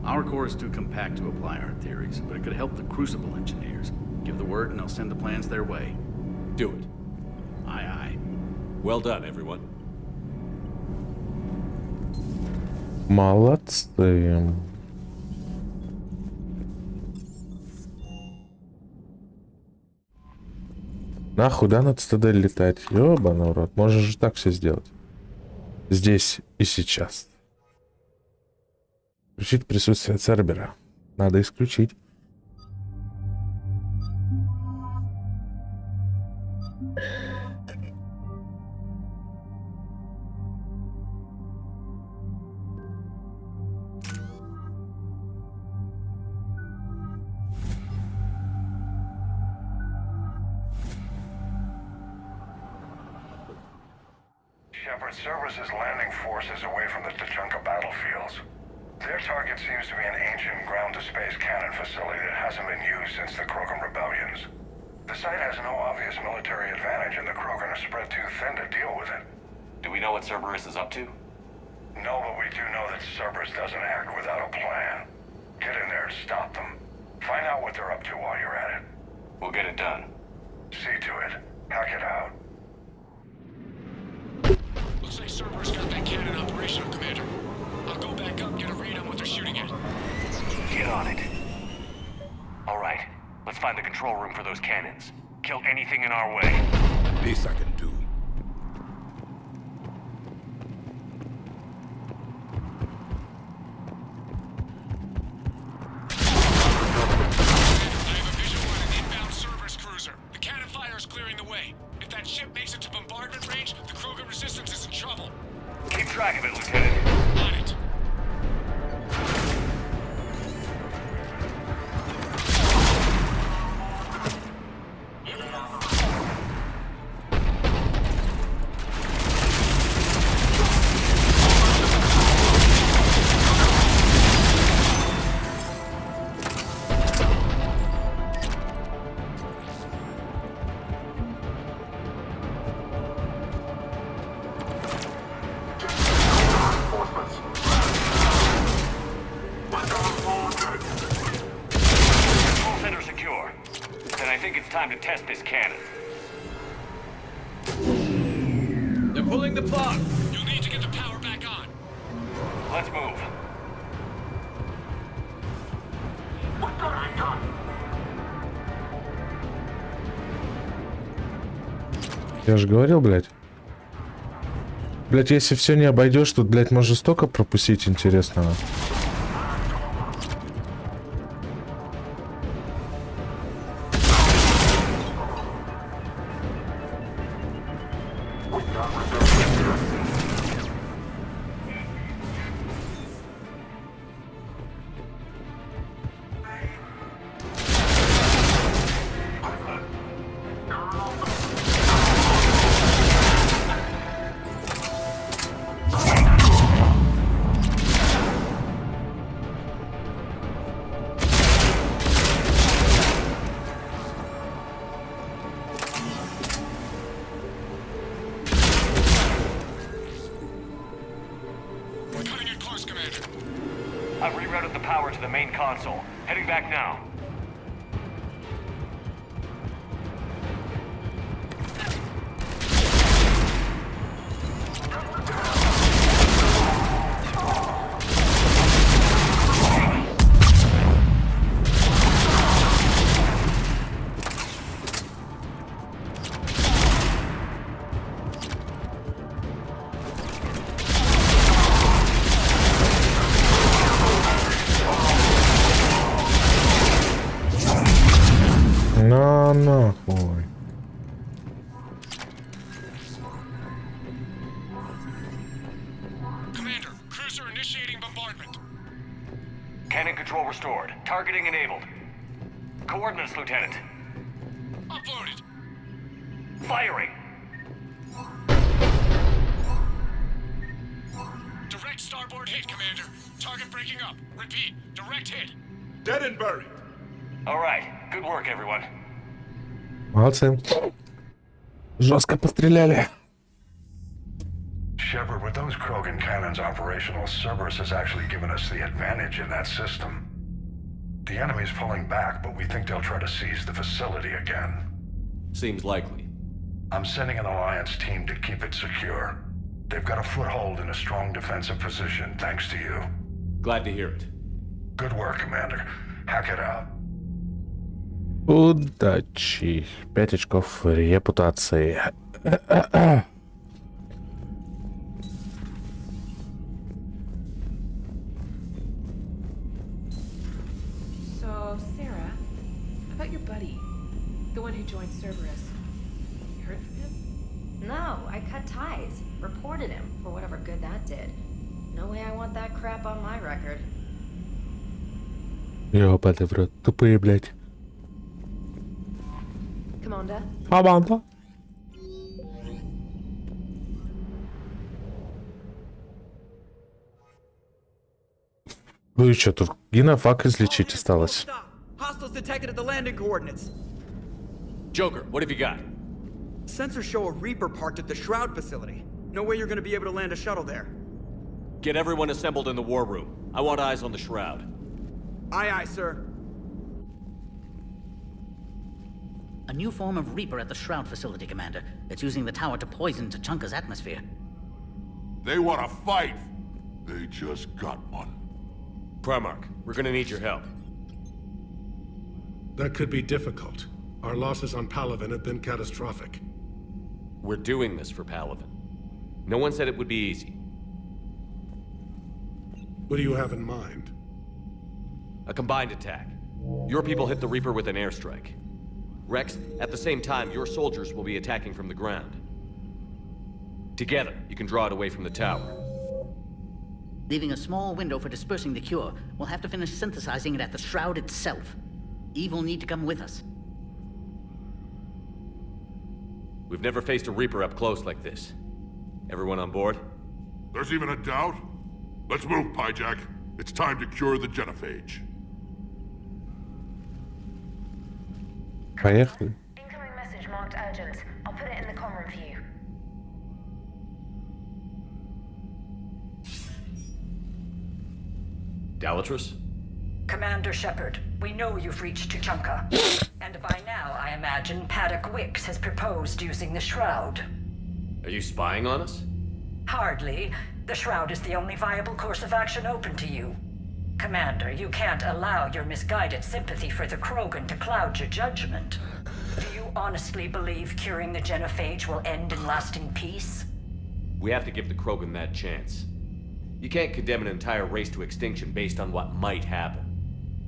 Our core is too compact to apply our theories, but it could help the Crucible engineers. Give the word and I'll send the plans their way. Do it. Aye, aye. Well done, everyone. Молодцы. Нахуй, да, над Цитадель летать? Ёбаный рот. Можно же так все сделать. Здесь и сейчас. Включить присутствие Цербера. Надо исключить. Cerberus is landing forces away from the Tachanka battlefields. Their target seems to be an ancient ground-to-space cannon facility that hasn't been used since the Krogan rebellions. The site has no obvious military advantage, and the Krogan are spread too thin to deal with it. Do we know what Cerberus is up to? No, but we do know that Cerberus doesn't act without a plan. Get in there and stop them. Find out what they're up to while you're at it. We'll get it done. See to it. Hack it out. Looks like Cerberus got that cannon operational, Commander. I'll go back up and get a read on what they're shooting at. Get on it. All right, let's find the control room for those cannons. Kill anything in our way. This I can do. I have a visual on an inbound Cerberus cruiser. The cannon fire is clearing the way. track of it, Lieutenant. On it. Time to test this cannon. They're pulling the plug. You'll need to get the power back on. Let's move. Я же говорил, блядь. Блядь, если все не обойдешь, тут, блядь, можно столько пропустить интересного. I've rerouted the power to the main console. Heading back now. На нахуй. Commander, cruiser initiating bombardment. Cannon control restored. Targeting enabled. Coordinates, Lieutenant. Uploaded. Firing. Direct starboard hit, Commander. Target breaking up. Repeat, direct hit. Dead and buried. All right. Good work, everyone. Молодцы. Жестко постреляли. Shepard, with those Krogan cannons operational, Cerberus has actually given us the advantage in that system. The enemy's pulling back, but we think they'll try to seize the facility again. Seems likely. I'm sending an Alliance team to keep it secure. They've got a foothold in a strong defensive position, thanks to you. Glad to hear it. Good work, Commander. Hack it out. Удачи. 5 очков репутации. So, Sarah, about your buddy, the one who joined Cerberus. You heard from him? No, I cut ties. Reported him for whatever good that did. No way I want that crap on my record. Ёбаный в рот. Тупые, блядь. Commander? Команда. Ну и что, тут генофак излечить осталось. Hostiles detected at the landing coordinates. Joker, what have you got? Sensors show a Reaper parked at the Shroud facility. No way you're gonna be able to land a shuttle there. Get everyone assembled in the war room. I want eyes on the Shroud. Aye, aye, sir. A new form of Reaper at the Shroud facility, Commander. It's using the tower to poison Tachanka's atmosphere. They want to fight. They just got one. Primarch, we're gonna need your help. That could be difficult. Our losses on Palaven have been catastrophic. We're doing this for Palaven. No one said it would be easy. What do you have in mind? A combined attack. Your people hit the Reaper with an airstrike. Rex, at the same time, your soldiers will be attacking from the ground. Together, you can draw it away from the tower. leaving a small window for dispersing the cure. We'll have to finish synthesizing it at the shroud itself. Eve will need to come with us. We've never faced a Reaper up close like this. Everyone on board? There's even a doubt? Let's move, Pyjack. It's time to cure the genophage. Поехали. Incoming message marked urgent. I'll put it in the comm room for you. Dalatrus? Commander Shepard, we know you've reached Tuchanka. And by now, I imagine Paddock Wicks has proposed using the Shroud. Are you spying on us? Hardly. The Shroud is the only viable course of action open to you. Commander, you can't allow your misguided sympathy for the Krogan to cloud your judgment. Do you honestly believe curing the genophage will end in lasting peace? We have to give the Krogan that chance. You can't condemn an entire race to extinction based on what might happen.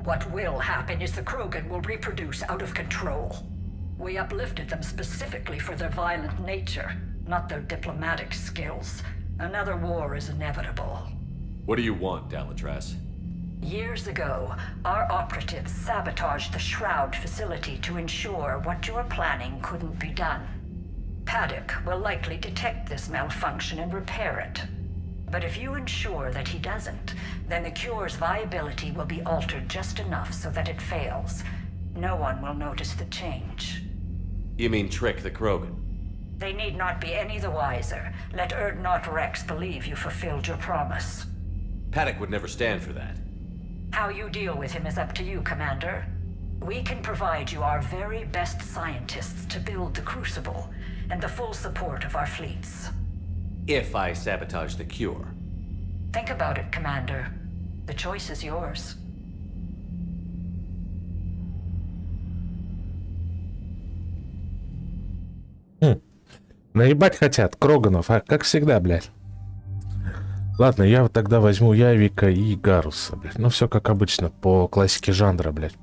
What will happen is the Krogan will reproduce out of control. We uplifted them specifically for their violent nature, not their diplomatic skills. Another war is inevitable. What do you want, Dalatrus? Years ago, our operatives sabotaged the Shroud facility to ensure what you were planning couldn't be done. Paddock will likely detect this malfunction and repair it. But if you ensure that he doesn't, then the cure's viability will be altered just enough so that it fails. No one will notice the change. You mean trick the Krogan? They need not be any the wiser. Let Erdnot Rex believe you fulfilled your promise. Paddock would never stand for that. How you deal with him is up to you, Commander. We can provide you our very best scientists to build the Crucible, and the full support of our fleets. If I sabotage the cure. Think about it, Commander. The choice is yours. Наебать хотят Кроганов, а как всегда, блядь. Ладно, я вот тогда возьму Явика и Гаруса, блядь. Ну, все как обычно, по классике жанра, блядь.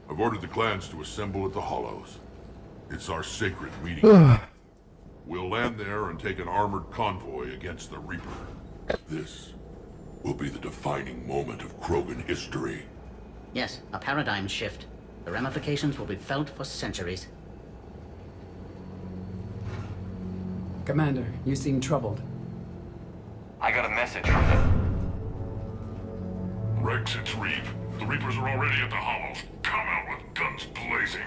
I've ordered the clans to assemble at the Hollows. It's our sacred meeting. We'll land there and take an armored convoy against the Reaper. This will be the defining moment of Krogan history. Yes, a paradigm shift. The ramifications will be felt for centuries. Commander, you seem troubled. I got a message from them. Rex, it's Reap. The Reapers are already at the Hollows. Come out with guns blazing.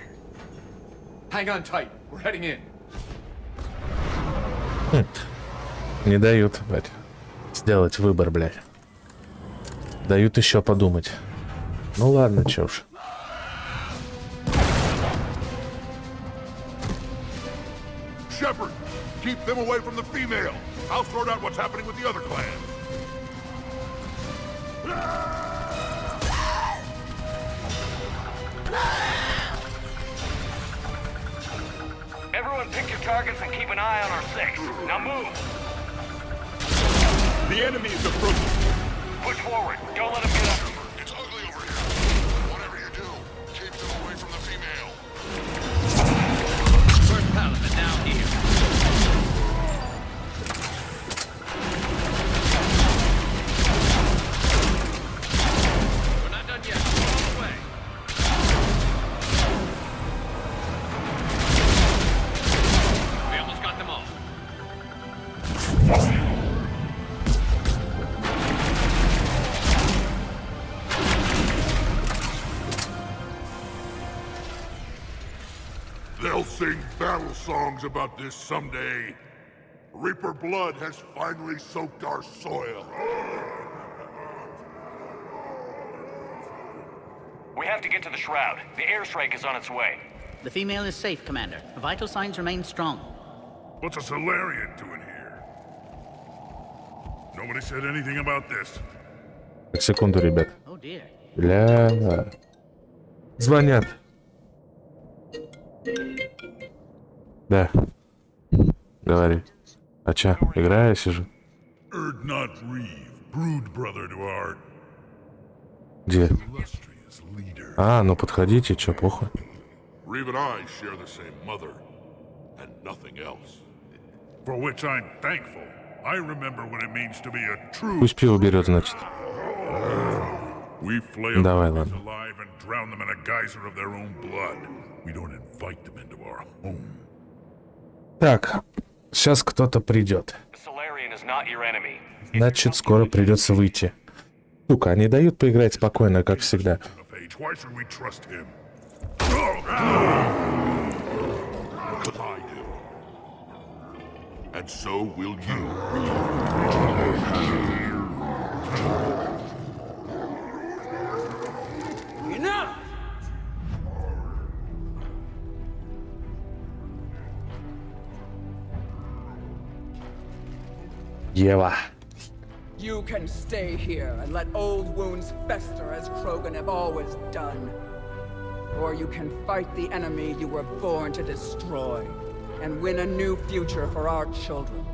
Hang on tight. We're heading in. Не дают, блядь, сделать выбор, блядь. Дают еще подумать. Ну ладно, чё уж. Shepard, keep them away from the female. I'll sort out what's happening with the other clans. Everyone pick your targets and keep an eye on our six. Now move! The enemy is approaching. Push forward. Don't let them get up. It's ugly over here. Whatever you do, keep them away from the female. First Paladin now here. We're not done yet. We're on the way. We almost got them all. They'll sing battle songs about this someday. Reaper blood has finally soaked our soil. We have to get to the Shroud. The airstrike is on its way. The female is safe, Commander. Vital signs remain strong. What's a Solarian doing here? Nobody said anything about this. Секунду, ребят. Oh dear. Бля. Звонят. Да. Говори. А чё, играю, сижу? Erdnot Reeve, brood brother to our Где? illustrious А, ну подходите, чё, похуй. Reeve and I share the same mother, and nothing else. For which I'm thankful. I remember what it means to be a true. Пусть пиво берет, значит. We flay Давай, them ладно. alive and drown them in a geyser of their own blood. We don't invite them into our home. Так, сейчас кто-то придет. Solarian is not your enemy. Значит, скоро придется выйти. Сука, они дают поиграть спокойно, как всегда. Why should we trust him? Because I do. And so will you. Enough! Ева. You can stay here and let old wounds fester as Krogan have always done. Or you can fight the enemy you were born to destroy and win a new future for our children.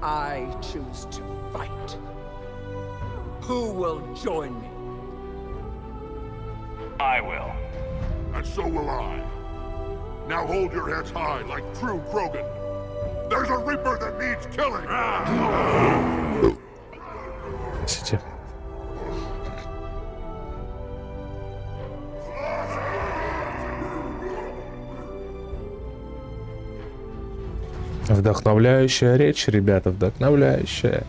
I choose to fight. Who will join me? I will. And so will I. Now hold your heads high like true Krogan. There's a Reaper that needs killing. Простите. Вдохновляющая речь, ребята, вдохновляющая.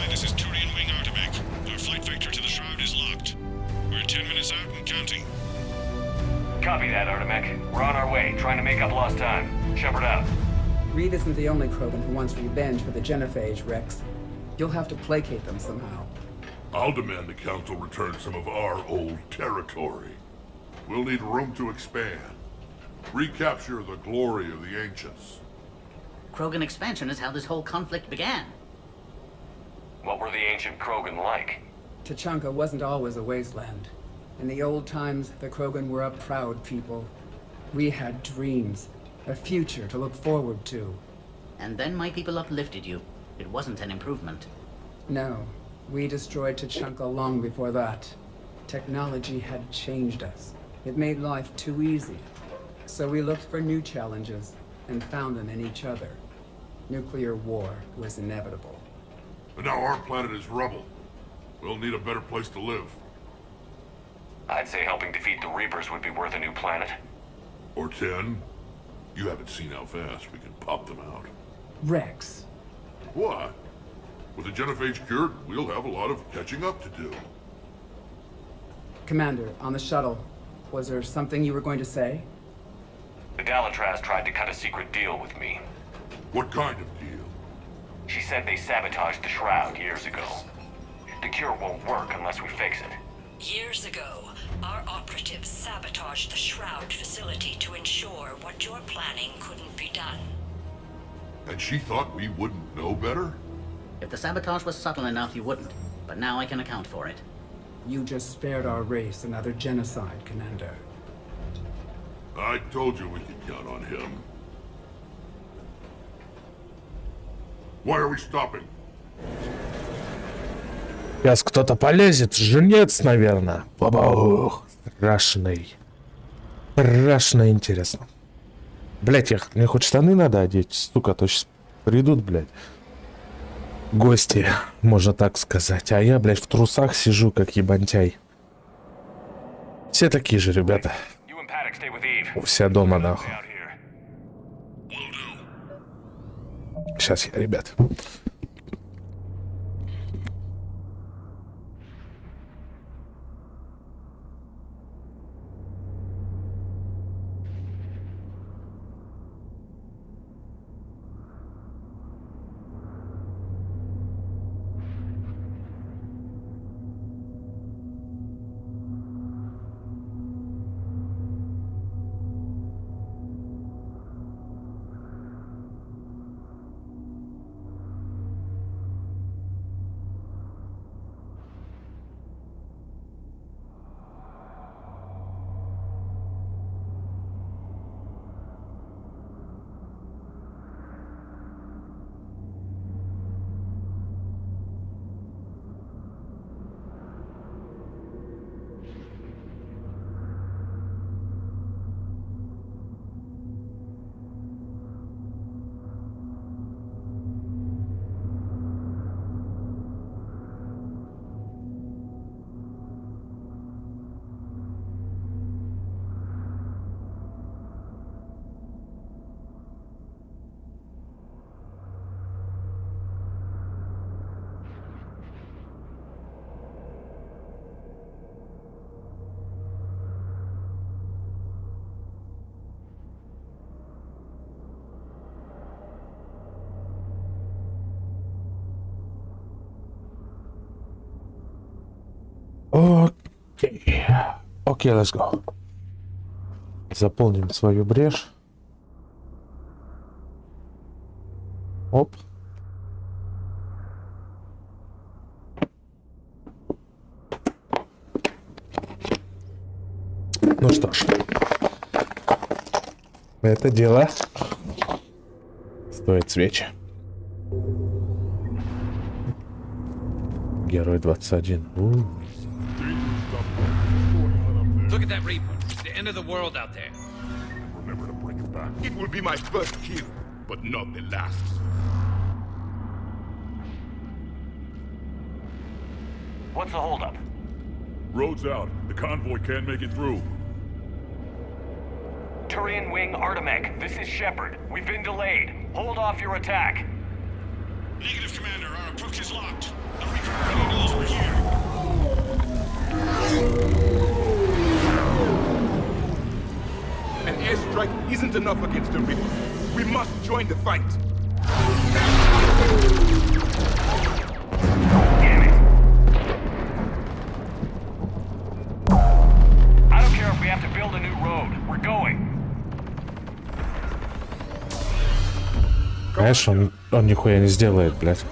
This is Turian Wing Artebec. Our flight vector to the shroud is locked. We're 10 minutes out and counting. Copy that, Artemek. We're on our way, trying to make up lost time. Shepard out. Reed isn't the only Krogan who wants revenge for the Genophage, Rex. You'll have to placate them somehow. I'll demand the Council return some of our old territory. We'll need room to expand. Recapture the glory of the Ancients. Krogan expansion is how this whole conflict began. What were the ancient Krogan like? Tachanka wasn't always a wasteland. In the old times, the Krogan were a proud people. We had dreams, a future to look forward to. And then my people uplifted you. It wasn't an improvement. No, we destroyed Tachanka long before that. Technology had changed us. It made life too easy. So we looked for new challenges and found them in each other. Nuclear war was inevitable. But now our planet is rubble. We'll need a better place to live. I'd say helping defeat the Reapers would be worth a new planet. Or 10. You haven't seen how fast we can pop them out. Rex. What? With the Genophage cured, we'll have a lot of catching up to do. Commander, on the shuttle, was there something you were going to say? The Dalatraz tried to cut a secret deal with me. What kind of deal? She said they sabotaged the Shroud years ago. The cure won't work unless we fix it. Years ago, our operatives sabotaged the Shroud facility to ensure what you're planning couldn't be done. And she thought we wouldn't know better? If the sabotage was subtle enough, you wouldn't. But now I can account for it. You just spared our race another genocide, Commander. I told you we could count on him. Why are we stopping? Сейчас кто-то полезет. Жнец, наверное. Бабаух. Страшный. Страшно интересно. Блять, мне хоть штаны надо одеть. Сука, то сейчас придут, блядь. Гости, можно так сказать. А я, блядь, в трусах сижу, как ебантяй. Все такие же, ребята. Все дома, нахуй. Сейчас я, ребят. Окей, let's go. Заполним свою брешь. Оп. Ну что ж. Это дело стоит свечи. Герой 21. Look at that Reaper. The end of the world out there. Remember to bring it back. It will be my first kill, but not the last. What's the holdup? Road's out. The convoy can't make it through. Turian Wing Artemek, this is Shepard. We've been delayed. Hold off your attack. Negative, Commander. Our approach is locked. The Reaper already knows we're here. An airstrike isn't enough against the Reaper. We must join the fight. Damn it. I don't care if we have to build a new road. We're going. Знаешь, он нихуя не сделает, блядь.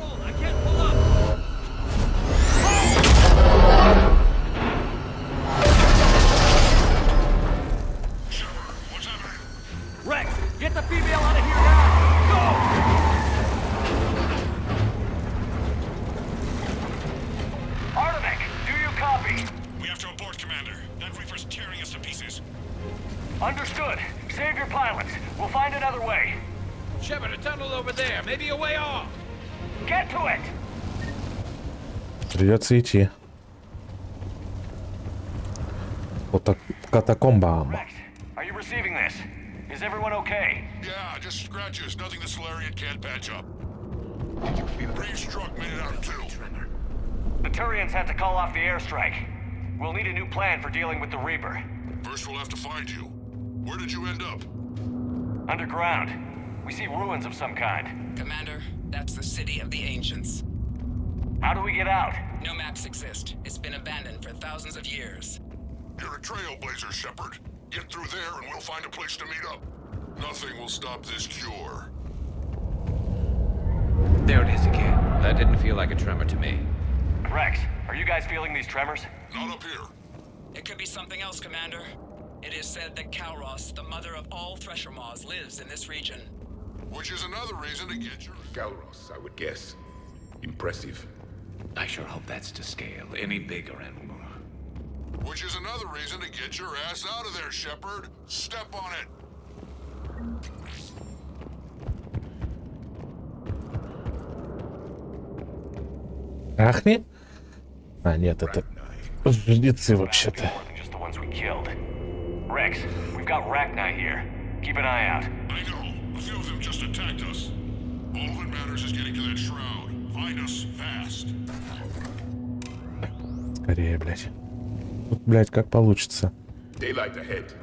Rex, get the female out of here now! Go! Artemek, do you copy? We have to abort, Commander. That Reaper's tearing us to pieces. Understood. Save your pilots. We'll find another way. Shepard, a tunnel over there. Maybe a way off. Get to it! Придется идти. Вот так катакомбам. Rex, are you receiving this? Is everyone okay? Yeah, just scratches. Nothing the Solarian can't patch up. Breeze truck made it out too. The Turians had to call off the airstrike. We'll need a new plan for dealing with the Reaper. First we'll have to find you. Where did you end up? Underground. We see ruins of some kind. Commander, that's the city of the ancients. How do we get out? No maps exist. It's been abandoned for thousands of years. You're a trailblazer, Shepard. Get through there and we'll find a place to meet up. Nothing will stop this cure. There it is again. That didn't feel like a tremor to me. Rex, are you guys feeling these tremors? Not up here. It could be something else, Commander. It is said that Kalros, the mother of all Thresher Maws, lives in this region. Which is another reason to get your... Kalros, I would guess. Impressive. I sure hope that's to scale. Any bigger and more. Which is another reason to get your ass out of there, Shepard. Step on it. Ахни? А, нет, это жнецы вообще-то. Just the ones we killed. Rex, we've got Rachni here. Keep an eye out. I know. A few of them just attacked us. All that matters is getting to that shroud. Find us fast. Скорее, блядь. Тут, блядь, как получится. Daylight ahead.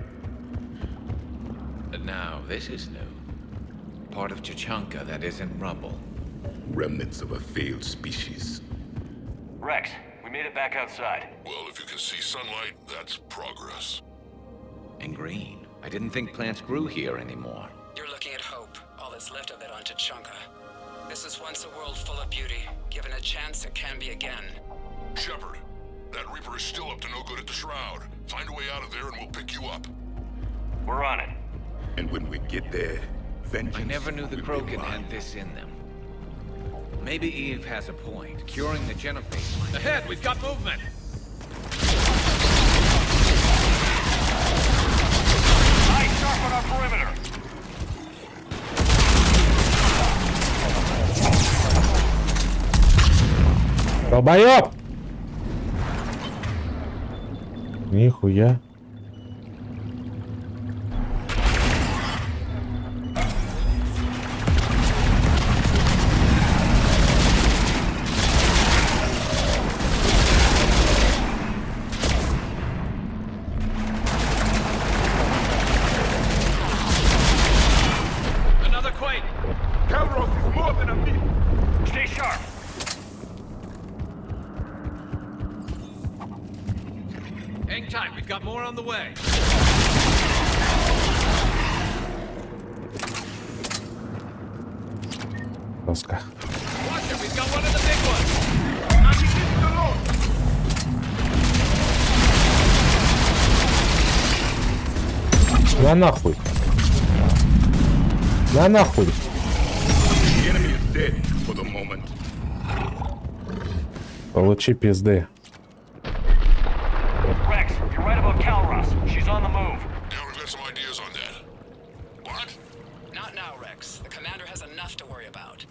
Now, this is new. Part of Chichanka that isn't rubble. Remnants of a failed species. Rex, we made it back outside. Well, if you can see sunlight, that's progress. And green. I didn't think plants grew here anymore. You're looking at hope, all that's left of it on Tachanka. This is once a world full of beauty. Given a chance, it can be again. Shepard, that Reaper is still up to no good at the Shroud. Find a way out of there and we'll pick you up. We're on it. And when we get there, vengeance... I never knew the Krogan had this in them. Maybe Eve has a point. Curing the Genophage. Ahead, we've got movement. Eyes sharp on our perimeter. Долбоёб! Нихуя. Another quake. Kalros is more than a myth. Stay sharp. Hang tight, we've got more on the way. Жестко. Watch it, we've got one of the big ones. На нахуй. На нахуй. The enemy is dead for the moment. Получи пизды. Rex, you're right about Calros. She's on the move. Yeah, we've got some ideas on that. What? Not now, Rex. The commander has enough to worry about.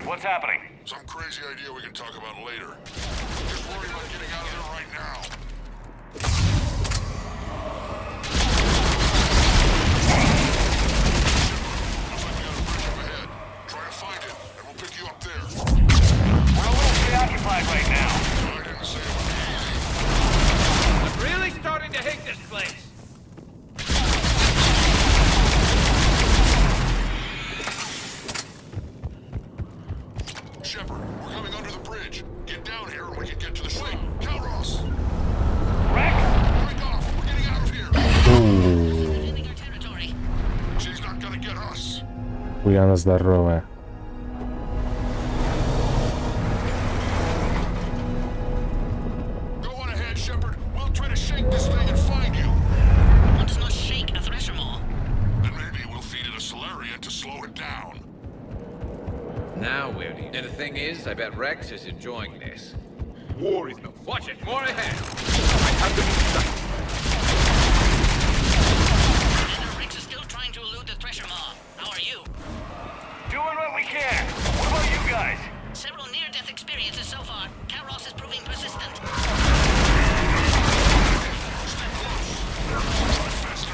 What's happening? Some crazy idea we can talk about later. Just worry about getting out of there right now. Looks like we got a bridge up ahead. Try to find it, and we'll pick you up there. We're a little preoccupied right now. I didn't say it would be easy. I'm really starting to hate this place. Shepard, we're coming under the bridge. Get down here and we can get to the ship. Calros! Rex! Break off! We're getting out of here! She's not gonna get us. Хуяна здоровая. Go on ahead, Shepard. We'll try to shake this thing and find you. What does not shake a thresher more? And maybe we'll feed it a Solarian to slow it down. Now where do you... And the thing is, I bet Rex is enjoying this. War is no. Watch it, more ahead. I have them in sight. Commander, Rex is still trying to elude the thresher maw. How are you? Doing what we can. What about you guys? Several near-death experiences so far. Calros is proving persistent. Stay close. Try faster.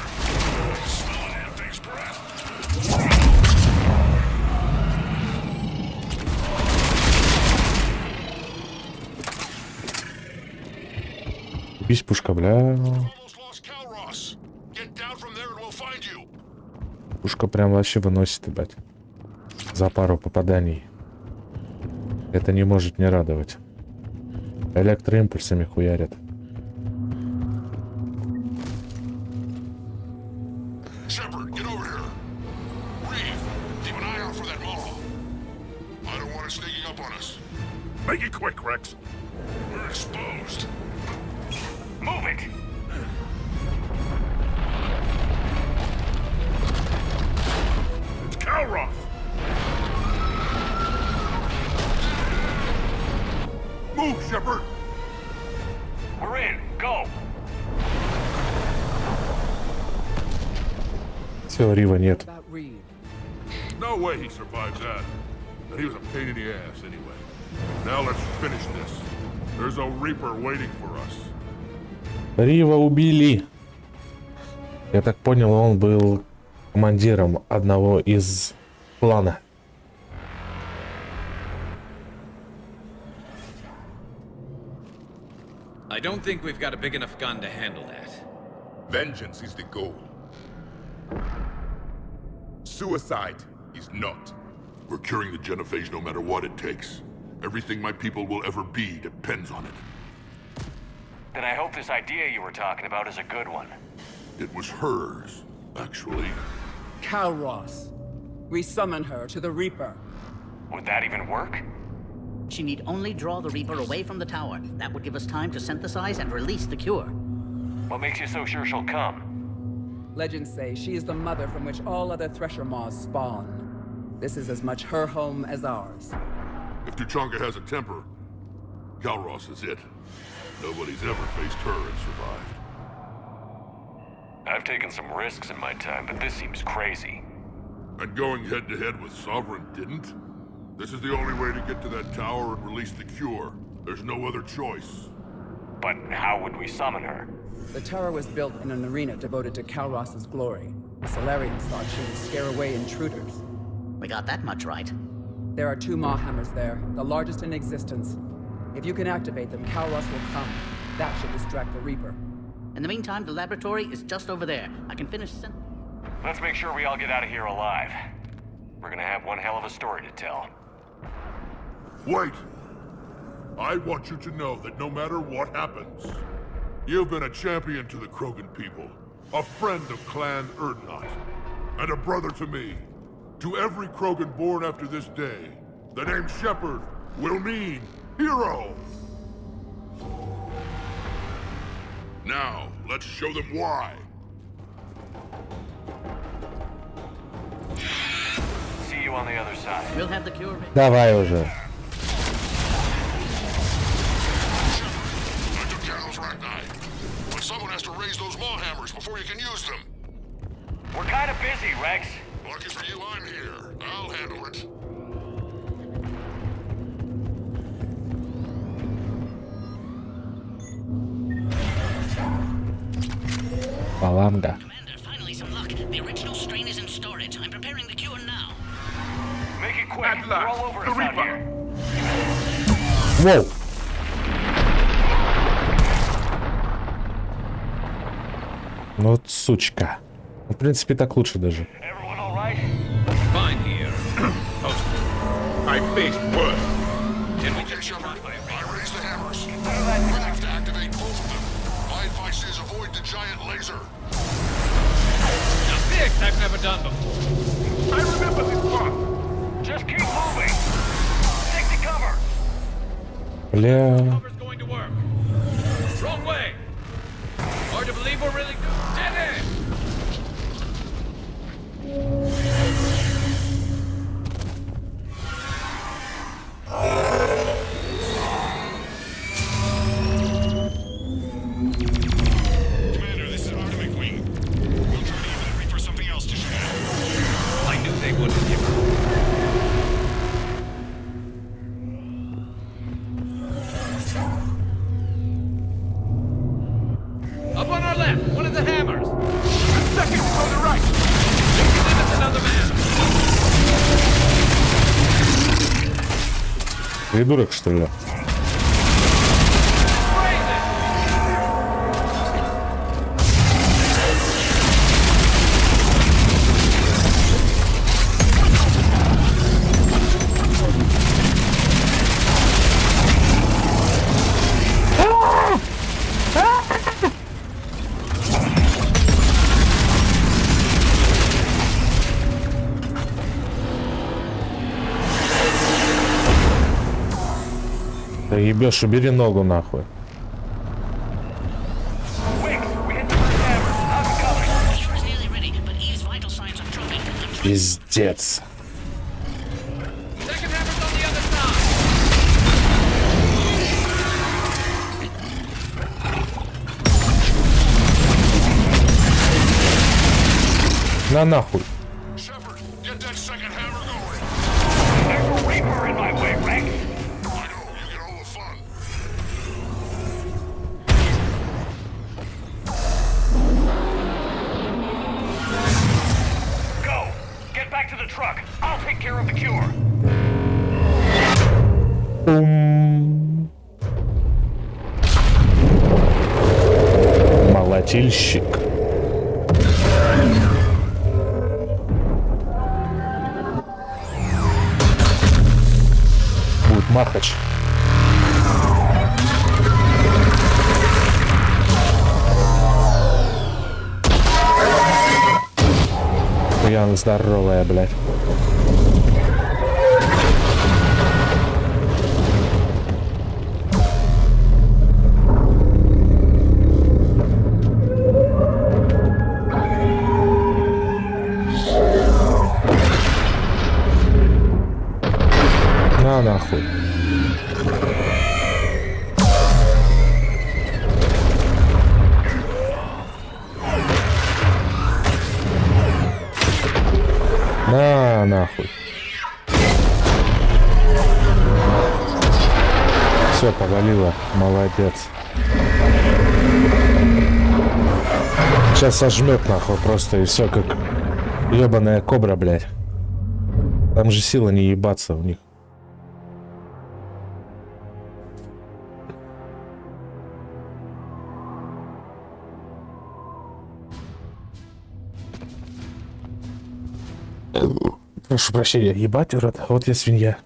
Smell that thing's breath. Бись пушка, бля. Almost lost Calros. Get down from there and we'll find you. Пушка прям вообще выносит, ебать. За пару попаданий. Это не может не радовать. Электроимпульсами хуярят. Shepard, get over here. Reeve, keep an eye out for that mall. I don't want it sneaking up on us. Make it quick, Rex. We're exposed. Move it! It's Calros! Move, Shepard! We're in. Go! Все, Рива нет. About Reeve. No way he survived that. And he was a pain in the ass anyway. Now let's finish this. There's a Reaper waiting for us. Рива убили. Я так понял, он был командиром одного из клана. I don't think we've got a big enough gun to handle that. Vengeance is the goal. Suicide is not. We're curing the genophage no matter what it takes. Everything my people will ever be depends on it. Then I hope this idea you were talking about is a good one. It was hers, actually. Calros. We summon her to the Reaper. Would that even work? She need only draw the Reaper away from the tower. That would give us time to synthesize and release the cure. What makes you so sure she'll come? Legends say she is the mother from which all other thresher maws spawn. This is as much her home as ours. If Tuchanka has a temper, Calros is it. Nobody's ever faced her and survived. I've taken some risks in my time, but this seems crazy. And going head-to-head with Sovereign didn't? This is the only way to get to that tower and release the cure. There's no other choice. But how would we summon her? The tower was built in an arena devoted to Calros' glory. The Solarians thought she would scare away intruders. We got that much right. There are 2 Maw hammers there, the largest in existence. If you can activate them, Calros will come. That should distract the Reaper. In the meantime, the laboratory is just over there. I can finish Let's make sure we all get out of here alive. We're gonna have one hell of a story to tell. Wait! I want you to know that no matter what happens, You've been a champion to the Krogan people, a friend of Clan Erdnot, and a brother to me. To every Krogan born after this day, the name Shepard will mean hero. Now, let's show them why. See you on the other side. We'll have the cure. Давай уже. But someone has to raise those maw hammers before you can use them. We're kind of busy, Rex. Lucky for you, I'm here. I'll handle it. Паланга. Commander, finally some luck. The original strain is in storage. I'm preparing the cure now. Make it quick. We're all over us out here. Воу. Ну вот сучка. В принципе, так лучше даже. Fine here. I faced worse. Can we get Shepard? I raise the hammers. We have to activate both of them. My advice is avoid the giant laser. Now this I've never done before. I remember this one. Just keep moving. Take the cover. Бля. Cover's going to work. Wrong way. Hard to believe we're really good. Dead end. Commander, this is Artemis Wing. We'll try to even Reaper something else to shoot at. I knew they wouldn't give up. Up on our left, one of the hammers. Second on the right. That's another man. Придурок, что ли? Да ебешь, убери ногу нахуй. Пиздец. На нахуй. Shepard, get that second hammer going. There's a Reaper in my way, Rex. I know, you get all the fun. Go. Get back to the truck. I'll take care of the cure. Молотильщик. Будет махач. Хуяна здоровая, блядь. На нахуй. На нахуй. Все, повалило. Молодец. Сейчас сожмет нахуй просто и все как ебаная кобра, блядь. Там же сила не ебаться в них. Прошу прощения, ебать, урод, вот я свинья.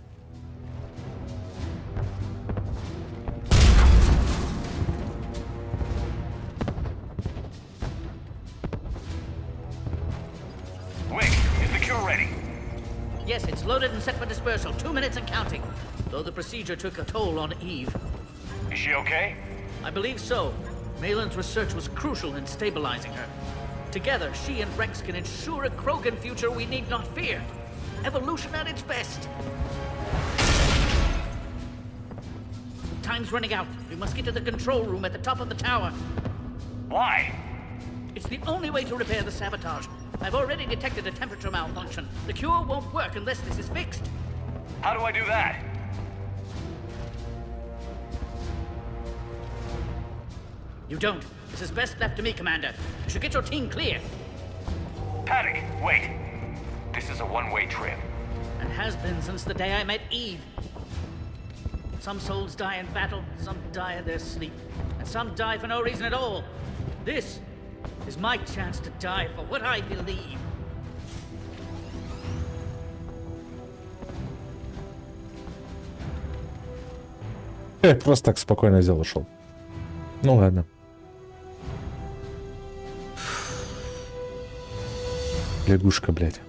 loaded and set for dispersal. 2 minutes and counting. Though the procedure took a toll on Eve. Is she okay? I believe so. Malin's research was crucial in stabilizing her. Together, she and Rex can ensure a Krogan future we need not fear. Evolution at its best. Time's running out. We must get to the control room at the top of the tower. Why? It's the only way to repair the sabotage. I've already detected a temperature malfunction. The cure won't work unless this is fixed. How do I do that? You don't. This is best left to me, Commander. You should get your team clear. Paddock, wait. This is a one-way trip. And has been since the day I met Eve. Some souls die in battle, some die in their sleep, and some die for no reason at all. This is my chance to die for what I believe. Просто так спокойно взял, ушел. Ну ладно. Лягушка, блядь.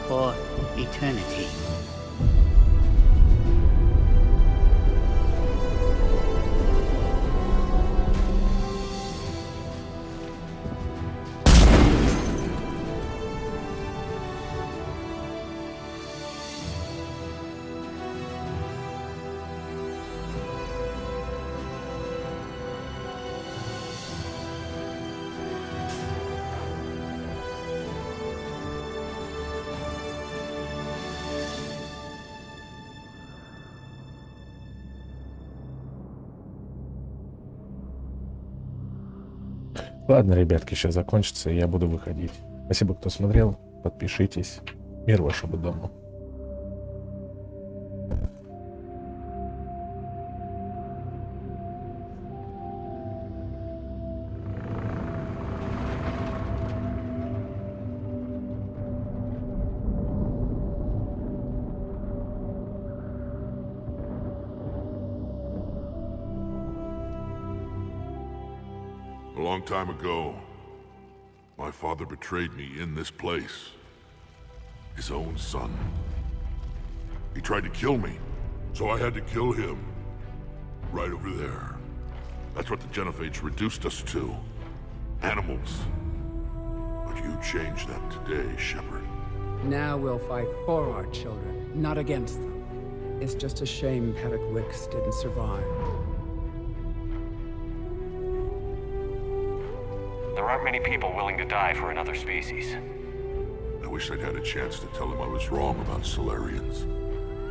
For eternity. Ладно, ребятки, сейчас закончится, и я буду выходить. Спасибо, кто смотрел. Подпишитесь. Мир вашему дому. A long time ago, my father betrayed me in this place. His own son. He tried to kill me, so I had to kill him. Right over there. That's what the Genophage reduced us to. Animals. But you changed that today, Shepard. Now we'll fight for our children, not against them. It's just a shame Paddock Wicks didn't survive. There aren't many people willing to die for another species. I wish I'd had a chance to tell him I was wrong about Solarians.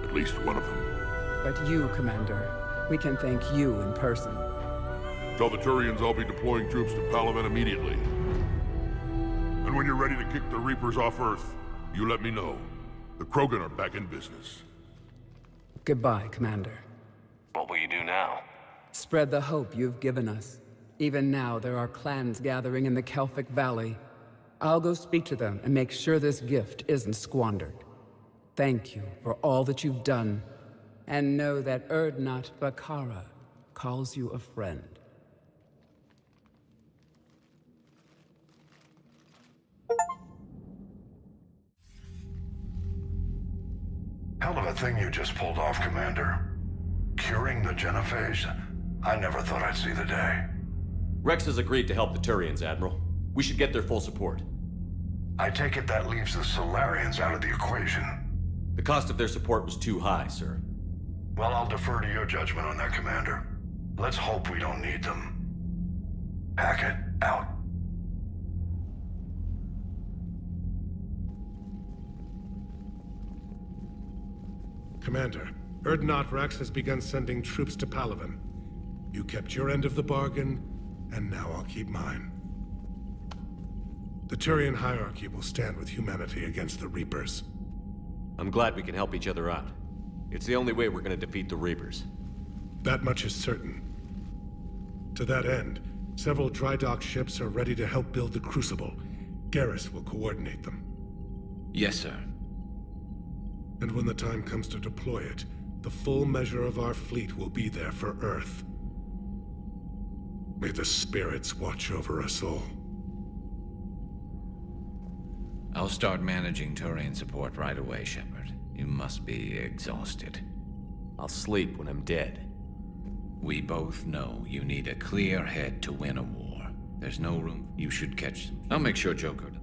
At least one of them. But you, Commander, we can thank you in person. Tell the Turians I'll be deploying troops to Palaven immediately. And when you're ready to kick the Reapers off Earth, you let me know. The Krogan are back in business. Goodbye, Commander. What will you do now? Spread the hope you've given us. Even now, there are clans gathering in the Kelphic Valley. I'll go speak to them and make sure this gift isn't squandered. Thank you for all that you've done, and know that Erdnot Bakara calls you a friend. Hell of a thing you just pulled off, Commander. Curing the Genophage? I never thought I'd see the day. Rex has agreed to help the Turians, Admiral. We should get their full support. I take it that leaves the Solarians out of the equation. The cost of their support was too high, sir. Well, I'll defer to your judgment on that, Commander. Let's hope we don't need them. Hackett, out. Commander, Erdnot Rex has begun sending troops to Palaven. You kept your end of the bargain, and now I'll keep mine. The Turian hierarchy will stand with humanity against the Reapers. I'm glad we can help each other out. It's the only way we're gonna defeat the Reapers. That much is certain. To that end, several dry dock ships are ready to help build the Crucible. Garrus will coordinate them. Yes, sir. And when the time comes to deploy it, the full measure of our fleet will be there for Earth. May the spirits watch over us all. I'll start managing Turian support right away, Shepard. You must be exhausted. I'll sleep when I'm dead. We both know you need a clear head to win a war. There's no room. You should catch them. I'll make sure Joker does.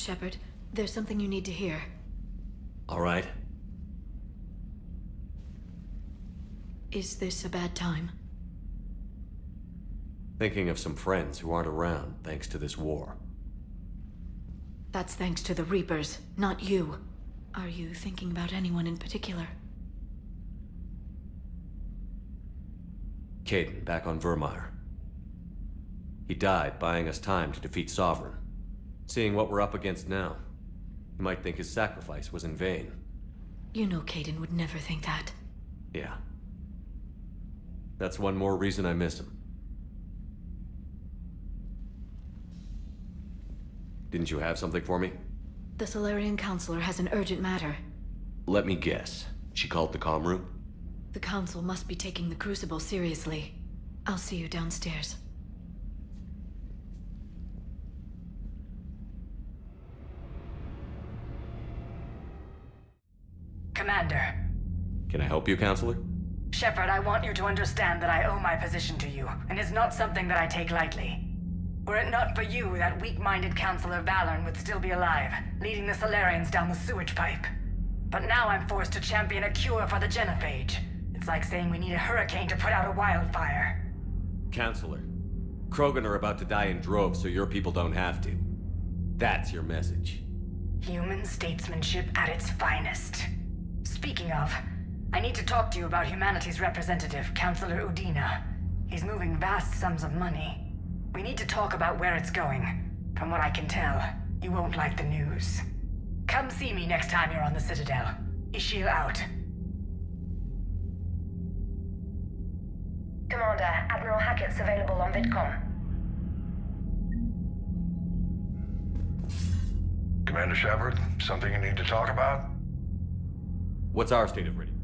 Shepard, there's something you need to hear. All right. Is this a bad time? Thinking of some friends who aren't around thanks to this war. That's thanks to the Reapers, not you. Are you thinking about anyone in particular? Caden, back on Vermeer. He died buying us time to defeat Sovereign. Seeing what we're up against now, you might think his sacrifice was in vain. You know Caden would never think that. Yeah. That's one more reason I miss him. Didn't you have something for me? The Solarian Counselor has an urgent matter. Let me guess. She called the comm room? The Council must be taking the Crucible seriously. I'll see you downstairs. Commander. Can I help you, Counselor? Shepard, I want you to understand that I owe my position to you, and it's not something that I take lightly. Were it not for you, that weak-minded Counselor Valorn would still be alive, leading the Solarians down the sewage pipe. But now I'm forced to champion a cure for the genophage. It's like saying we need a hurricane to put out a wildfire. Counselor, Krogan are about to die in droves so your people don't have to. That's your message. Human statesmanship at its finest. Speaking of, I need to talk to you about humanity's representative, Counselor Udina. He's moving vast sums of money. We need to talk about where it's going. From what I can tell, you won't like the news. Come see me next time you're on the Citadel. Ishil out. Commander, Admiral Hackett's available on VidCom. Commander Shepard, something you need to talk about? What's our state of readiness?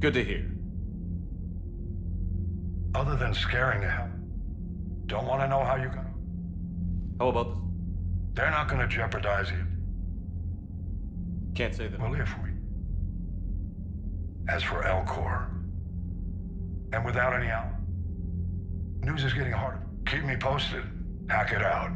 Good to hear. Other than scaring the hell, don't want to know how you got. How about this? They're not going to jeopardize you. Can't say that. Well, if we... As for Elcor, And without any out. News is getting harder. Keep me posted. Hack it out.